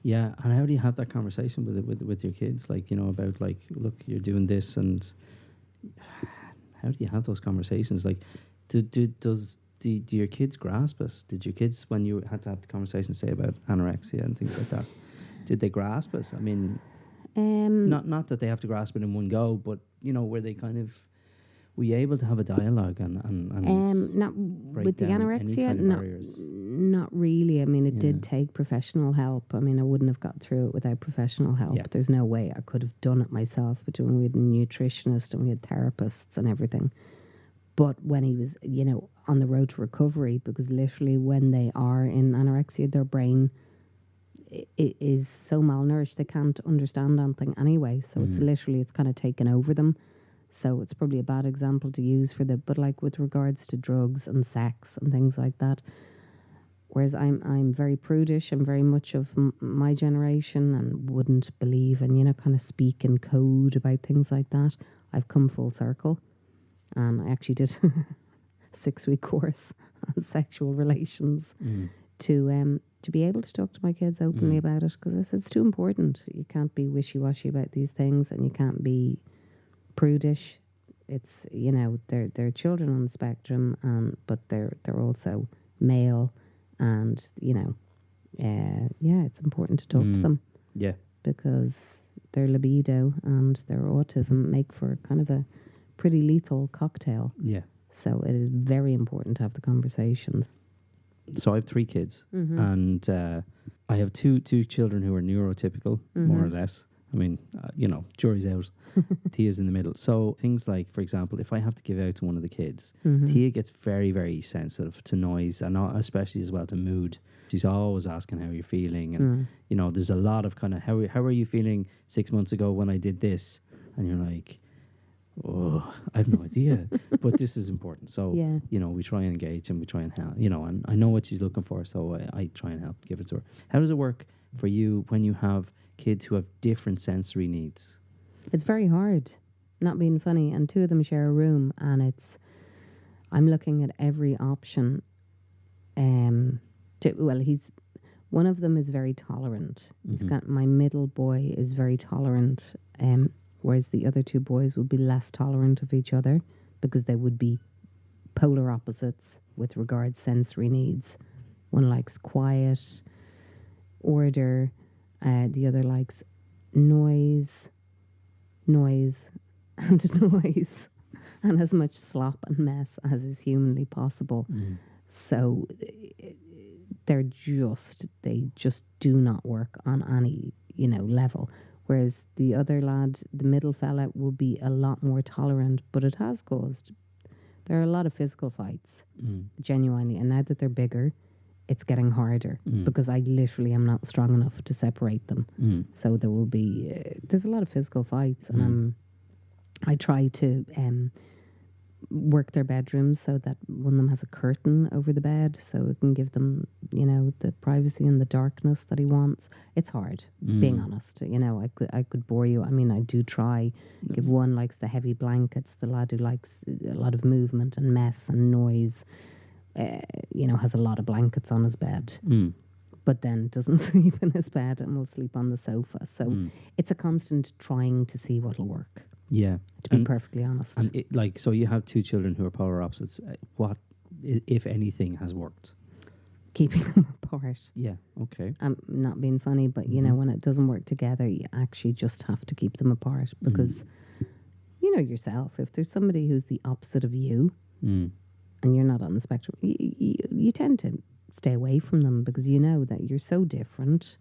Yeah, and how do you have that conversation with your kids? Like, about like, look, you're doing this, and how do you have those conversations? Like, do your kids grasp it? Did your kids, when you had to have the conversation, say about anorexia and things like that, did they grasp it? I mean, not that they have to grasp it in one go, but were they kind of, were you able to have a dialogue and
not
break
with the
down any
anorexia?
kind of barriers?
Not really. I mean, it
Yeah.
did take professional help. I mean, I wouldn't have got through it without professional help.
Yeah.
There's no way I could have done it myself. Between we had a nutritionist and we had therapists and everything. But when he was, on the road to recovery, because literally when they are in anorexia, their brain is so malnourished they can't understand anything anyway. So it's kind of taken over them. So it's probably a bad example to use for but like with regards to drugs and sex and things like that. Whereas I'm very prudish. I'm very much of my generation and wouldn't believe and kind of speak in code about things like that. I've come full circle, and I actually did a 6-week course on sexual relations to be able to talk to my kids openly about it, because it's too important. You can't be wishy-washy about these things, and you can't be prudish. It's they're children on the spectrum, but they're also male, and it's important to talk to them,
Yeah.
because their libido and their autism make for kind of a pretty lethal cocktail.
Yeah.
So it is very important to have the conversations.
So I have 3 kids, and I have two children who are neurotypical, more or less. I mean, jury's out. Tia's in the middle. So things like, for example, if I have to give out to one of the kids, Tia gets very, very sensitive to noise, and especially as well to mood. She's always asking how you're feeling, and there's a lot of kind of how are you feeling 6 months ago when I did this, and you're like, oh, I have no idea, but this is important. So we try and engage and we try and help. And I know what she's looking for, so I try and help give it to her. How does it work for you when you have kids who have different sensory needs?
It's very hard, not being funny, and 2 of them share a room, and I'm looking at every option. One of them is very tolerant. My middle boy is very tolerant, whereas the other 2 boys would be less tolerant of each other, because they would be polar opposites with regards sensory needs. One likes quiet, order. The other likes noise, and noise, and as much slop and mess as is humanly possible. So they just do not work on any level. Whereas the other lad, the middle fella, will be a lot more tolerant, but it has caused, there are a lot of physical fights, genuinely, and now that they're bigger, it's getting harder, because I literally am not strong enough to separate them. So there will be, there's a lot of physical fights, and I try to work their bedrooms so that one of them has a curtain over the bed, so it can give them, the privacy and the darkness that he wants. It's hard, being honest. I could bore you. I mean, I do try. If one likes the heavy blankets, the lad who likes a lot of movement and mess and noise, has a lot of blankets on his bed, but then doesn't sleep in his bed and will sleep on the sofa. So it's a constant trying to see what'll work.
Yeah,
to be perfectly honest.
And so you have 2 children who are polar opposites. What, if anything, has worked?
Keeping them apart.
Yeah. Okay.
I'm not being funny, but when it doesn't work together, you actually just have to keep them apart, because you know yourself, if there's somebody who's the opposite of you, and you're not on the spectrum, you tend to stay away from them, because you know that you're so different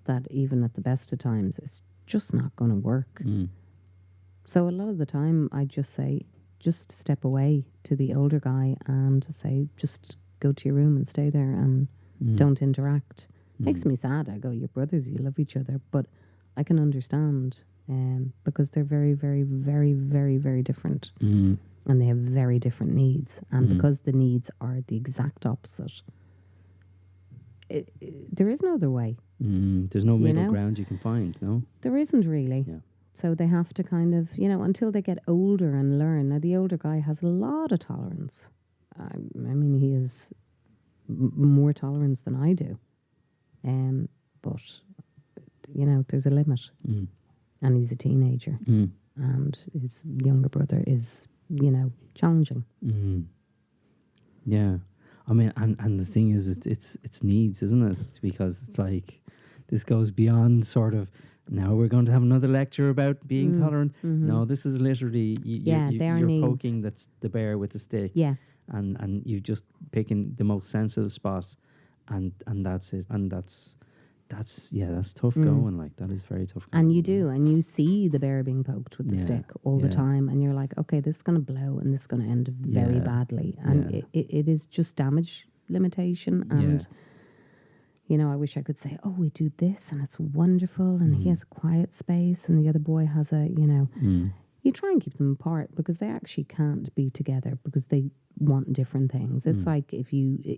that even at the best of times, it's just not going to work. So a lot of the time, I just say, just step away to the older guy and say, just go to your room and stay there and don't interact. Makes me sad. I go, you're brothers, you love each other, but I can understand, because they're very, very, very, very, very different. And they have very different needs. And because the needs are the exact opposite, there is no other way.
There's no middle ground you can find, no?
There isn't really.
Yeah.
So they have to kind of, until they get older and learn. Now, the older guy has a lot of tolerance. I mean, he has more tolerance than I do. But, there's a limit. And he's a teenager. And his younger brother is, challenging.
Yeah. I mean, and the thing is, it's needs, isn't it? Because it's like, this goes beyond sort of, now we're going to have another lecture about being tolerant. No, this is literally, you're
needs.
poking the bear with the stick.
Yeah.
And you're just picking the most sensitive spot and that's it, and that's tough
Mm.
going. Like that is very tough going.
And you do, and you see the bear being poked with the
Yeah,
stick all the
yeah.
time, and you're like, okay, this is going to blow, and this is going to end very
Yeah,
badly, and
yeah.
it is just damage limitation. And you know, I wish I could say, oh, we do this, and it's wonderful, and he has a quiet space, and the other boy has a, you know, you try and keep them apart because they actually can't be together because they want different things. It's like if you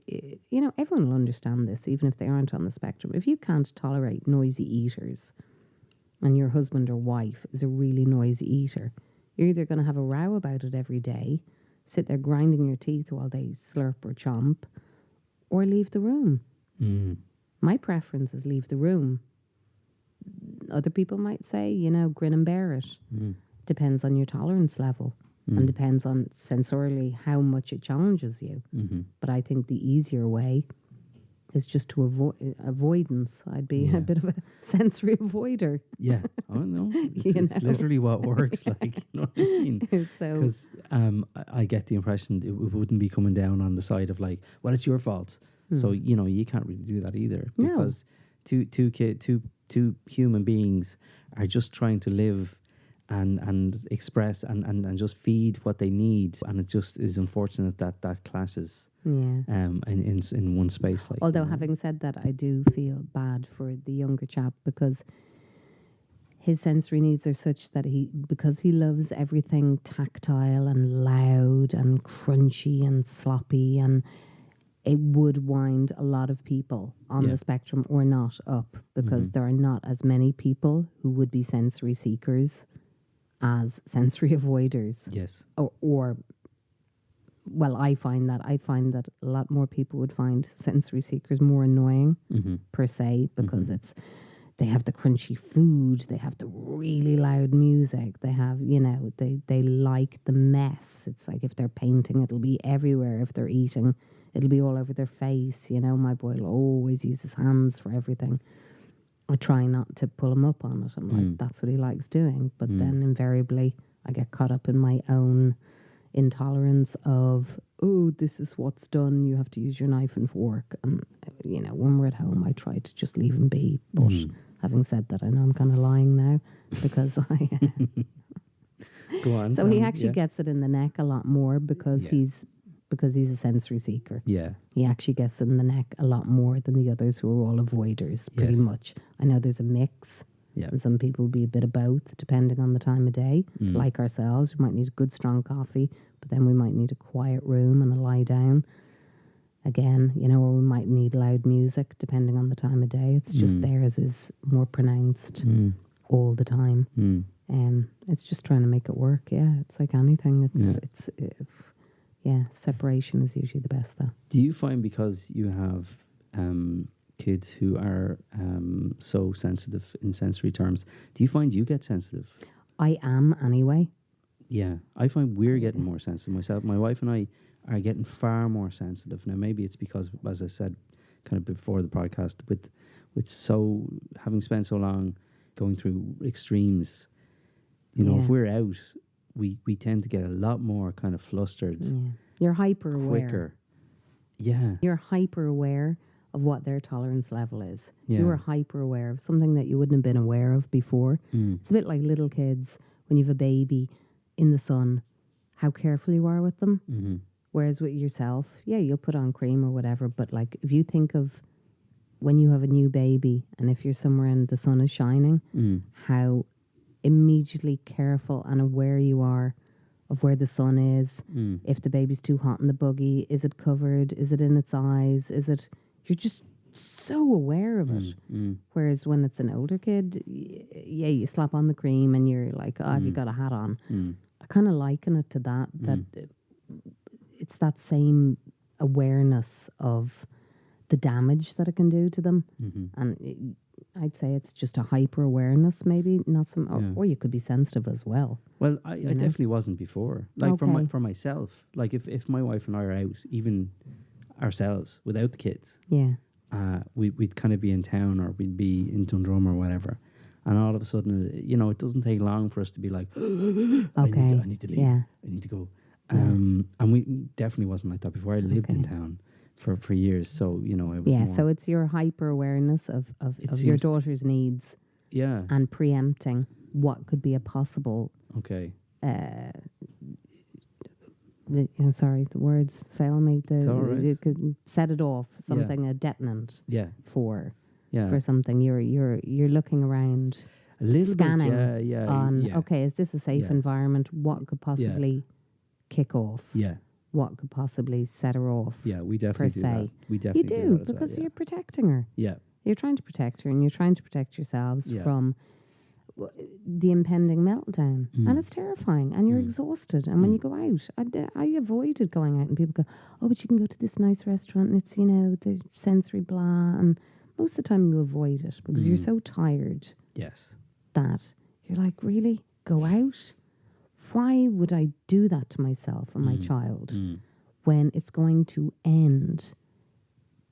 know, everyone will understand this, even if they aren't on the spectrum. If you can't tolerate noisy eaters and your husband or wife is a really noisy eater, you're either going to have a row about it every day, sit there grinding your teeth while they slurp or chomp, or leave the room. My preference is leave the room. Other people might say, you know, grin and bear it. Depends on your tolerance level and depends on sensorially how much it challenges you. But I think the easier way is just to avoid avoidance. I'd be a bit of a sensory avoider.
Yeah. Oh no, it's,
You
it's
know?
literally what works. Like, you know what I mean?
So
Because I get the impression it wouldn't be coming down on the side of like, well, it's your fault. So you know you can't really do that either
No.
because two human beings are just trying to live and express and just feed what they need, and it just is unfortunate that clashes
yeah.
in one space. Like,
Although
you know.
having said that, I do feel bad for the younger chap because his sensory needs are such that because he loves everything tactile and loud and crunchy and sloppy, and it would wind a lot of people on
Yeah.
the spectrum or not up because there are not as many people who would be sensory seekers as sensory avoiders.
Yes.
Or well, I find that a lot more people would find sensory seekers more annoying per se because they have the crunchy food, they have the really loud music, they have, you know, they like the mess. It's like if they're painting, it'll be everywhere. If they're eating, it'll be all over their face. You know, my boy will always use his hands for everything. I try not to pull him up on it. I'm like, that's what he likes doing. But then invariably I get caught up in my own intolerance of, oh, this is what's done. You have to use your knife and fork. And, you know, when we're at home, I try to just leave him be. But having said that, I know I'm kind of lying now because I...
Go on.
So he actually gets it in the neck a lot more because he's a sensory seeker.
Yeah.
He actually gets it in the neck a lot more than the others who are all avoiders, pretty
Yes.
much. I know there's a mix.
Yeah.
And some people will be a bit of both, depending on the time of day. Like ourselves, we might need a good strong coffee, but then we might need a quiet room and a lie down. Again, you know, or we might need loud music, depending on the time of day. It's just theirs is more pronounced all the time. It's just trying to make it work. Yeah, it's like anything. Separation is usually the best, though.
Do you find because you have kids who are so sensitive in sensory terms, do you find you get sensitive?
I am anyway.
Yeah, I find we're getting more sensitive myself. My wife and I are getting far more sensitive now. Maybe it's because, as I said, kind of before the podcast, with so having spent so long going through extremes. You know, if we're out, we tend to get a lot more kind of flustered.
Yeah. You're hyper aware.
Quicker. Yeah.
You're hyper aware of what their tolerance level is.
Yeah.
You are hyper aware of something that you wouldn't have been aware of before. It's a bit like little kids when you have a baby in the sun, how careful you are with them. Whereas with yourself, yeah, you'll put on cream or whatever. But like if you think of when you have a new baby and if you're somewhere and the sun is shining, how immediately careful and aware you are of where the sun is. If the baby's too hot in the buggy, is it covered? Is it in its eyes? You're just so aware of it. Whereas when it's an older kid, yeah, you slap on the cream and you're like, oh, have you got a hat on? I kind of liken it to that it's that same awareness of the damage that it can do to them. And I'd say it's just a hyper awareness, maybe not some, or you could be sensitive as well.
Well, I definitely wasn't before. Like
Okay.
for myself, like if my wife and I are out, even ourselves without the kids,
Yeah.
we'd kind of be in town or we'd be in Dundrum or whatever, and all of a sudden, you know, it doesn't take long for us to be like, I need to leave.
Yeah.
I need to go. And we definitely wasn't like that before. I lived in town. for years. So I was
Yeah,
more,
so it's your hyper awareness of
It
your
seems-
daughter's needs
yeah.
and preempting what could be a possible.
Okay.
I'm sorry, the words fail me.
It's all right.
You could set it off, something a detonant
Yeah.
for
Yeah.
something. You're looking around,
A little
scanning
bit. Yeah.
on.
Yeah.
Okay, is this a safe
Yeah.
environment? What could possibly kick off?
Yeah.
What could possibly set her off?
Yeah. We definitely
per
do that.
se.
We
You
definitely
do,
that as well,
because
yeah.
you're protecting her.
Yeah.
You're trying to protect her, and you're trying to protect yourselves
Yeah.
from the impending meltdown. And it's terrifying, and you're exhausted. And when you go out, I avoided going out, and people go, oh, but you can go to this nice restaurant, and it's, the sensory blah. And most of the time you avoid it because you're so tired
Yes.
that you're like, really? Go out? Why would I do that to myself and my child when it's going to end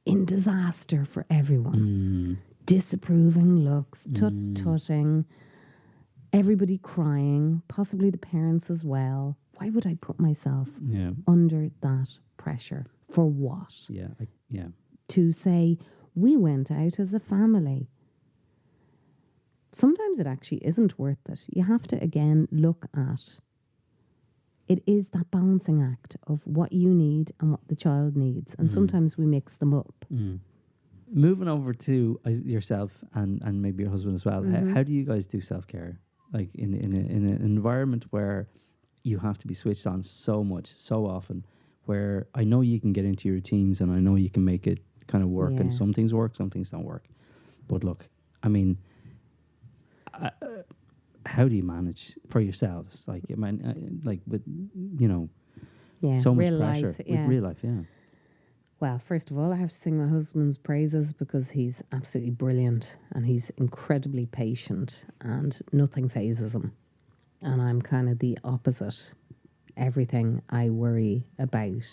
in disaster for everyone? Disapproving looks, tut-tutting, everybody crying, possibly the parents as well. Why would I put myself
Yeah.
under that pressure? For what?
Yeah. Yeah.
To say, we went out as a family. Sometimes it actually isn't worth it. You have to, again, look at, it is that balancing act of what you need and what the child needs. And sometimes we mix them up.
Moving over to yourself and maybe your husband as well. How do you guys do self-care? Like in an environment where you have to be switched on so much, so often, where I know you can get into your routines and I know you can make it kind of work, and
Yeah.
some things work, some things don't work. But look, I mean, how do you manage for yourselves? Like, I mean, like with,
Yeah,
so much
real
pressure
life.
with
Yeah.
real life, yeah.
Well, first of all, I have to sing my husband's praises because he's absolutely brilliant and he's incredibly patient and nothing phases him. And I'm kind of the opposite. Everything I worry about,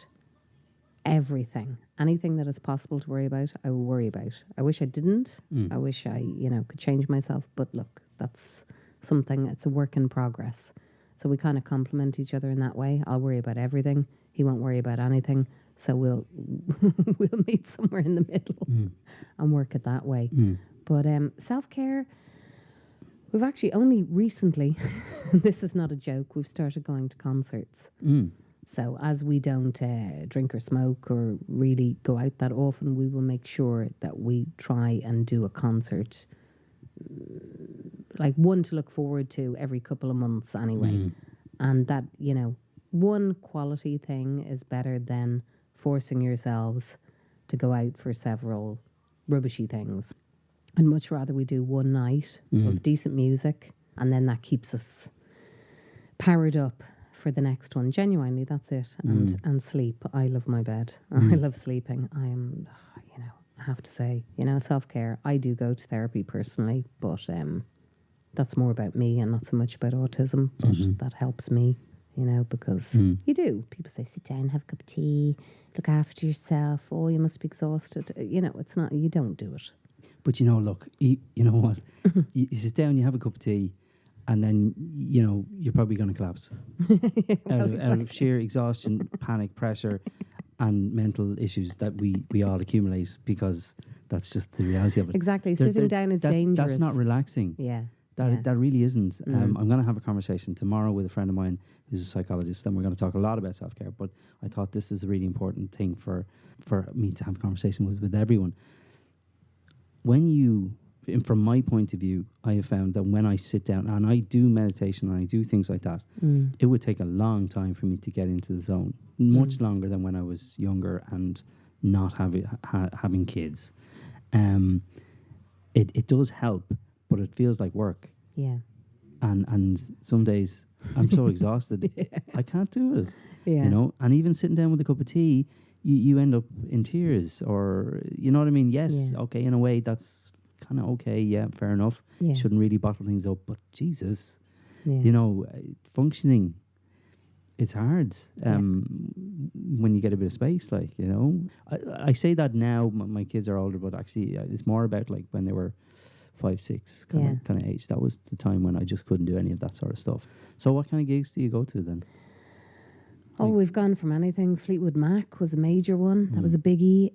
everything, anything that is possible to worry about, I will worry about. I wish I didn't. I wish I, could change myself. But look, that's something, it's a work in progress. So we kind of complement each other in that way. I'll worry about everything. He won't worry about anything. So we'll we'll meet somewhere in the middle and work it that way. But self-care, we've actually only recently, this is not a joke, we've started going to concerts. So as we don't drink or smoke or really go out that often, we will make sure that we try and do a concert, like one to look forward to every couple of months anyway. And that, one quality thing is better than forcing yourselves to go out for several rubbishy things. I'd much rather we do one night of decent music, and then that keeps us powered up for the next one. Genuinely, that's it. And sleep. I love my bed. I love sleeping. I am, I have to say, self-care. I do go to therapy personally, but that's more about me and not so much about autism. But that helps me, because you do. People say, sit down, have a cup of tea, look after yourself. Oh, you must be exhausted. It's not, you don't do it.
But look, you know what? you sit down, you have a cup of tea, and then, you're probably going to collapse. out of sheer exhaustion, panic, pressure, and mental issues that we all accumulate, because that's just the reality of it.
Exactly. Sitting down is dangerous.
That's not relaxing.
Yeah.
That really isn't. I'm going to have a conversation tomorrow with a friend of mine who's a psychologist, and we're going to talk a lot about self-care. But I thought this is a really important thing for me to have a conversation with everyone. From my point of view, I have found that when I sit down and I do meditation and I do things like that, it would take a long time for me to get into the zone. Much longer than when I was younger and not having kids. It does help, but it feels like work.
Yeah.
And some days I'm so exhausted, I can't do it.
Yeah.
And even sitting down with a cup of tea, you end up in tears, or you know what I mean? Yes,
Yeah.
okay, in a way that's kind of okay, yeah, fair enough.
Yeah.
Shouldn't really bottle things up, but Jesus,
Yeah.
functioning, it's hard when you get a bit of space, I say that now, my kids are older, but actually it's more about like when they were 5, 6 kind of age. That was the time when I just couldn't do any of that sort of stuff. So what kind of gigs do you go to then?
Oh, we've gone from anything. Fleetwood Mac was a major one. That was a biggie.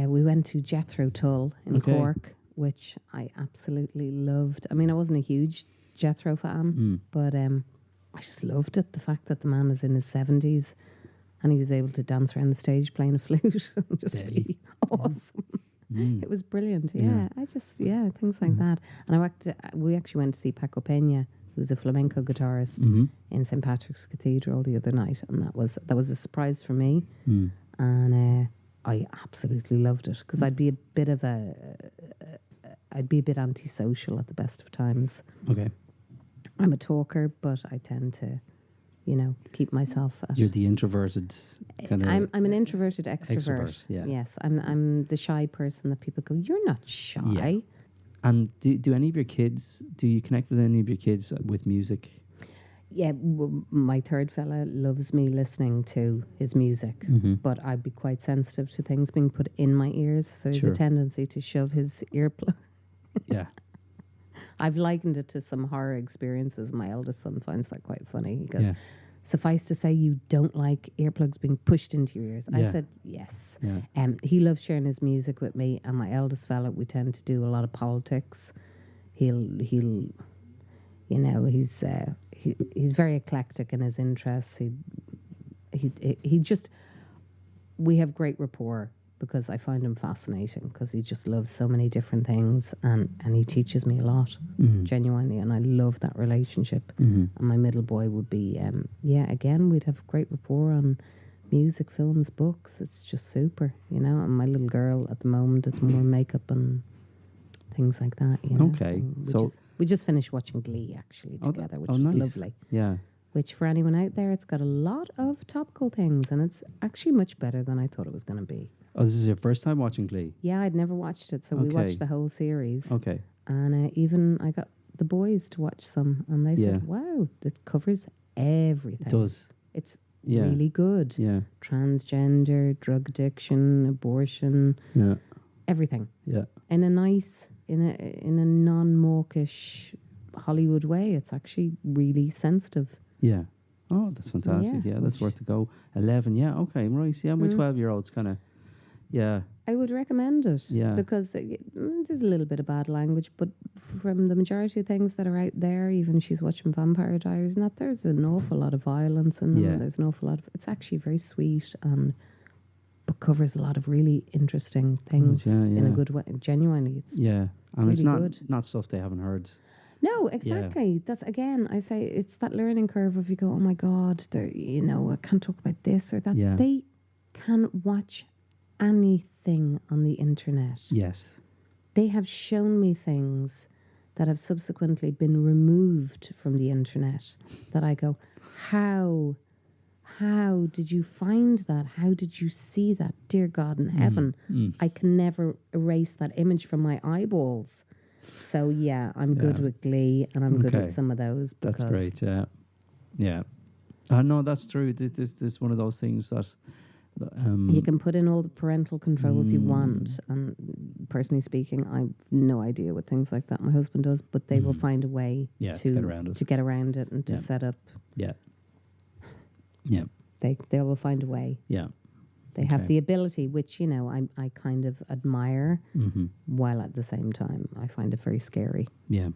We went to Jethro Tull in Cork, which I absolutely loved. I mean, I wasn't a huge Jethro fan, but I just loved it. The fact that the man is in his 70s and he was able to dance around the stage playing a flute. Just really awesome. It was brilliant. Yeah, things like that. And we actually went to see Paco Peña, who's a flamenco guitarist, in St. Patrick's Cathedral the other night, and that was a surprise for me, and I absolutely loved it because I'd be a bit antisocial at the best of times.
Okay.
I'm a talker, but I tend to, keep myself at...
You're the introverted kind of...
I'm an introverted extrovert.
Yeah.
Yes, I'm the shy person that people go, you're not shy.
Yeah. And do any of your kids, do you connect with any of your kids with music?
Yeah, my third fella loves me listening to his music, but I'd be quite sensitive to things being put in my ears, so there's a tendency to shove his earplug.
Yeah.
I've likened it to some horror experiences. My eldest son finds that quite funny. He goes, suffice to say, you don't like earplugs being pushed into your ears. I said, yes.
Yeah.
He loves sharing his music with me, and my eldest fella, we tend to do a lot of politics. He's very eclectic in his interests. He just, we have great rapport because I find him fascinating because he just loves so many different things, and he teaches me a lot, genuinely, and I love that relationship. And my middle boy would be, again, we'd have great rapport on music, films, books. It's just super, and my little girl at the moment is more makeup and things like that.
Okay,
we just finished watching Glee actually together, which was
nice.
lovely.
Yeah.
Which, for anyone out there, it's got a lot of topical things, and it's actually much better than I thought it was going to be.
Oh, this is your first time watching Glee?
Yeah, I'd never watched it, so we watched the whole series.
Okay.
And even I got the boys to watch some, and they said, wow, it covers everything.
It does.
It's really good.
Yeah.
Transgender, drug addiction, abortion, everything.
Yeah.
In a nice, in a non-mawkish Hollywood way. It's actually really sensitive.
Yeah. Oh, that's fantastic. Yeah, that's worth a go. 11, yeah, okay, right. Yeah, my 12-year-old's kind of,
I would recommend it.
Yeah.
Because there's a little bit of bad language, but from the majority of things that are out there, even she's watching Vampire Diaries, and that there's an awful lot of violence in them.
Yeah.
There's an awful lot of, it's actually very sweet but covers a lot of really interesting things in a good way. Genuinely, it's
and
really
it's not
good.
Not stuff they haven't heard.
No, exactly. Yeah. That's, again, I say it's that learning curve of you go, oh my God, I can't talk about this or that.
Yeah.
They can watch anything on the internet.
Yes.
They have shown me things that have subsequently been removed from the internet that I go, how did you find that? How did you see that? Dear God in heaven, I can never erase that image from my eyeballs. So yeah, I'm good with Glee, and I'm good with some of those.
That's great. Yeah. No, that's true. This is one of those things that
you can put in all the parental controls you want. And personally speaking, I've no idea what things like that my husband does, but they will find a way to get around it and to set up.
Yeah.
They will find a way.
Yeah.
They have the ability, which, I kind of admire, while at the same time I find it very scary.
Yeah.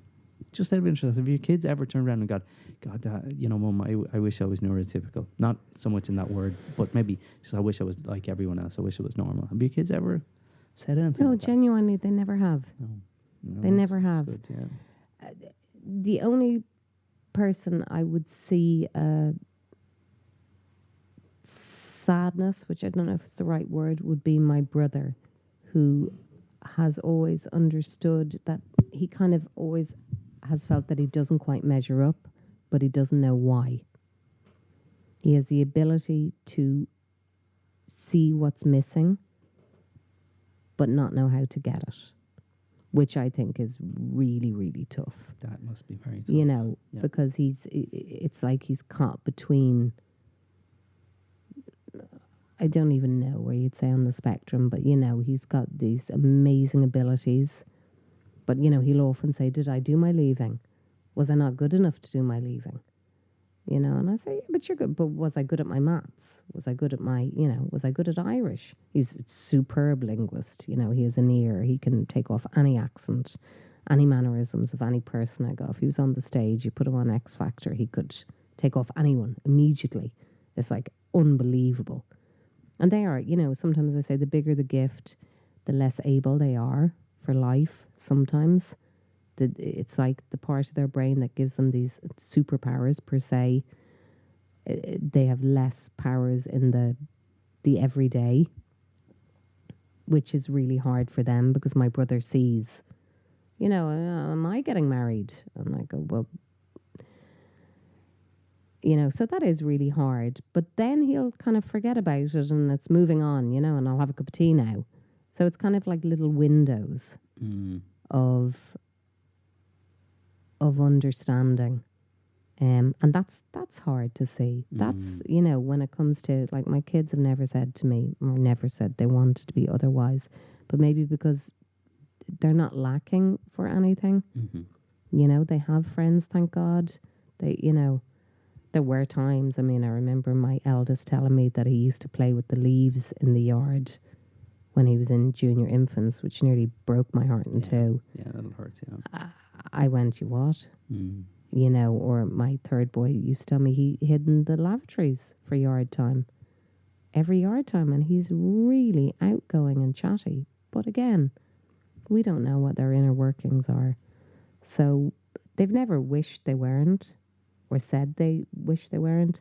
Just out of interest, have your kids ever turned around and got, God, Mum, I wish I was neurotypical. Not so much in that word, but maybe just I wish I was like everyone else. I wish it was normal. Have your kids ever said anything?
No,
like
genuinely, they never have.
No,
they never have.
Good, yeah.
The only person I would see sadness, which I don't know if it's the right word, would be my brother, who has always understood that he kind of always has felt that he doesn't quite measure up, but he doesn't know why. He has the ability to see what's missing, but not know how to get it, which I think is really, really tough.
That must be very tough.
Because it's like he's caught between, I don't even know where you'd say on the spectrum, but he's got these amazing abilities. But he'll often say, did I do my leaving? Was I not good enough to do my leaving? you know. And I say, yeah, but you're good. But was I good at my maths? Was I good at my, you know, was I good at Irish? He's a superb linguist. You know, he has an ear. He can take off any accent, any mannerisms of any person I go. If he was on the stage, you put him on X Factor, he could take off anyone immediately. It's like unbelievable. And they are, you know, sometimes I say the bigger the gift, the less able they are for life sometimes. It's like the part of their brain that gives them these superpowers per se. They have less powers in the everyday, which is really hard for them because my brother sees, you know, am I getting married? And I go, well, you know, so that is really hard. But then he'll kind of forget about it and it's moving on, you know, and I'll have a cup of tea now. So it's kind of like little windows of understanding. And that's hard to see. That's, you know, when it comes to, like, my kids have never said to me, or never said they wanted to be otherwise, but maybe because they're not lacking for anything. You know, they have friends, thank God. They, you know, there were times, I mean, I remember my eldest telling me that he used to play with the leaves in the yard when he was in junior infants, which nearly broke my heart in two.
Yeah, that'll hurt, yeah.
I went, you what? You know, or my third boy used to tell me he hid in the lavatories for yard time. Every yard time, and he's really outgoing and chatty. But again, we don't know what their inner workings are. So they've never wished they weren't, or said they wish they weren't.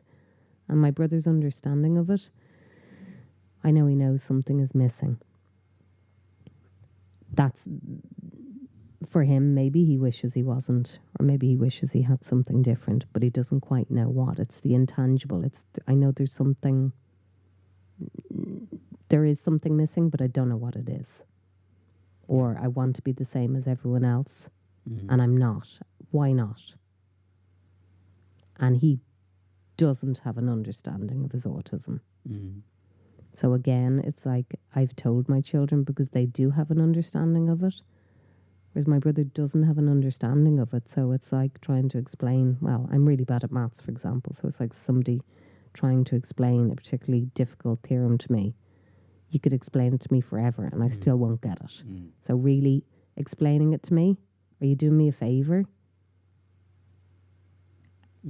And my brother's understanding of it, I know he knows something is missing. That's, for him, maybe he wishes he wasn't, or maybe he wishes he had something different, but he doesn't quite know what. It's the intangible. I know there is something missing, but I don't know what it is. Or I want to be the same as everyone else, and I'm not. Why not? And he doesn't have an understanding of his autism. So again, it's like I've told my children because they do have an understanding of it, whereas my brother doesn't have an understanding of it. So it's like trying to explain, well, I'm really bad at maths, for example. So it's like somebody trying to explain a particularly difficult theorem to me. You could explain it to me forever and I still won't get it. So really explaining it to me, are you doing me a favor?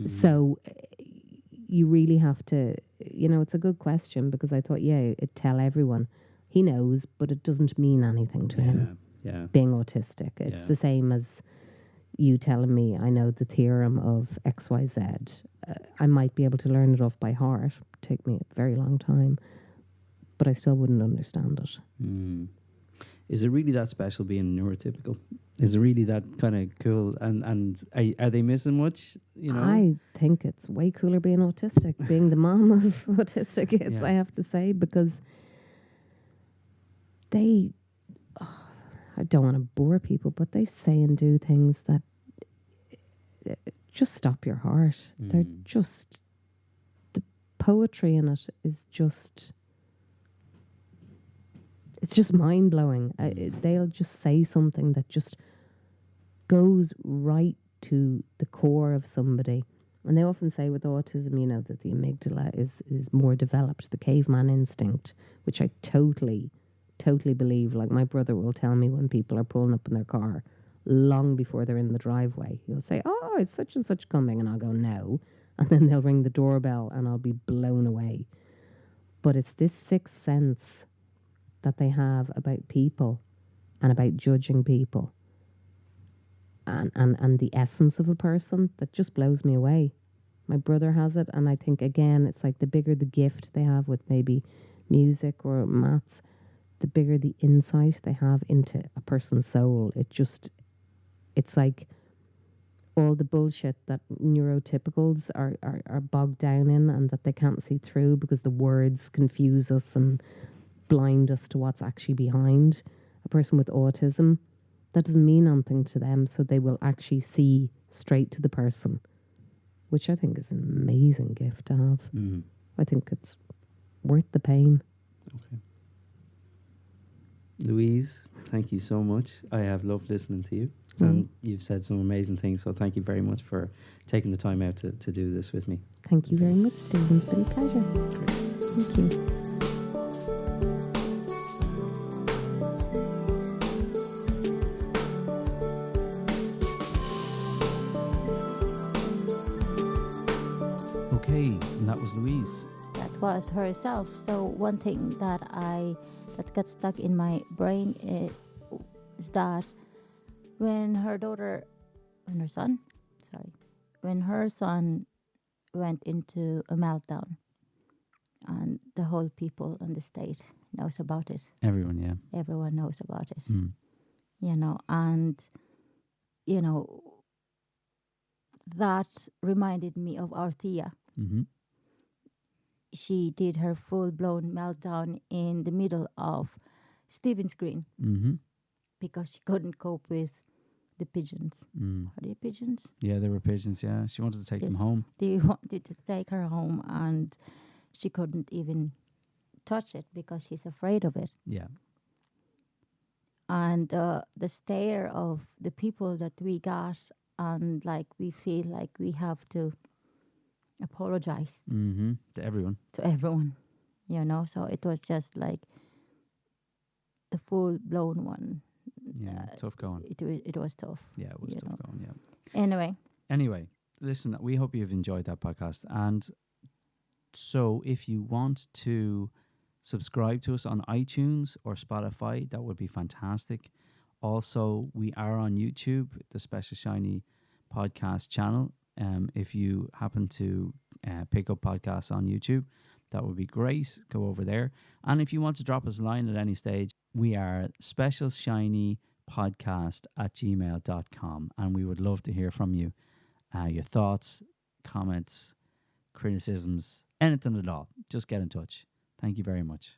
So you really have to, you know, it's a good question because I thought, tell everyone. He knows, but it doesn't mean anything to him. Being autistic. It's the same as you telling me I know the theorem of XYZ. I might be able to learn it off by heart. Take me a very long time. But I still wouldn't understand it.
Is it really that special being neurotypical? Is it really that kind of cool? And are they missing much? You know,
I think it's way cooler being autistic, being the mom of autistic kids. I have to say, because they, I don't want to bore people, but they say and do things that just stop your heart. They're just, the poetry in it is just. It's just mind-blowing. They'll just say something that just goes right to the core of somebody. And they often say with autism, you know, that the amygdala is more developed, the caveman instinct, which I totally believe. Like my brother will tell me when people are pulling up in their car long before they're in the driveway. He'll say, oh, it's such and such coming. And I'll go, no. And then they'll ring the doorbell and I'll be blown away. But it's this sixth sense that they have about people and about judging people and the essence of a person that just blows me away. My brother has it, and I think, again, it's like the bigger the gift they have with maybe music or maths, the bigger the insight they have into a person's soul. It's like all the bullshit that neurotypicals are bogged down in and that they can't see through because the words confuse us and blind us to what's actually behind. A person with autism, that doesn't mean anything to them, so they will actually see straight to the person, which I think is an amazing gift to have. I think it's worth the pain.
Okay. Louise, thank you so much. I have loved listening to you. And you've said some amazing things. So thank you very much for taking the time out to do this with me.
Thank you very much, Stephen. It's been a pleasure.
Great.
Thank you.
Okay, and that was Louise.
That was herself. So one thing that got stuck in my brain is that when her son went into a meltdown, and the whole people in the state knows about it.
Everyone, yeah.
Everyone knows about it.
Mm.
And that reminded me of our Thea.
Mm-hmm.
She did her full-blown meltdown in the middle of Stephen's Green
Mm-hmm.
because she couldn't cope with the pigeons.
Mm.
Are they pigeons?
Yeah, there were pigeons, yeah. She wanted to take them
Yes.
home.
They wanted to take her home, and she couldn't even touch it because she's afraid of it.
Yeah.
And the stare of the people that we got, and like we feel like we have to apologize
Mm-hmm. To everyone.
to everyone, So it was just like the full-blown one.
Yeah, tough going.
It was tough.
Yeah, it was tough going, yeah.
Anyway,
Listen, we hope you've enjoyed that podcast. And so if you want to subscribe to us on iTunes or Spotify, that would be fantastic. Also, we are on YouTube, the Special Shiny podcast channel. If you happen to pick up podcasts on YouTube, that would be great. Go over there. And if you want to drop us a line at any stage, we are specialshinypodcast@gmail.com. And we would love to hear from you. Your thoughts, comments, criticisms, anything at all. Just get in touch. Thank you very much.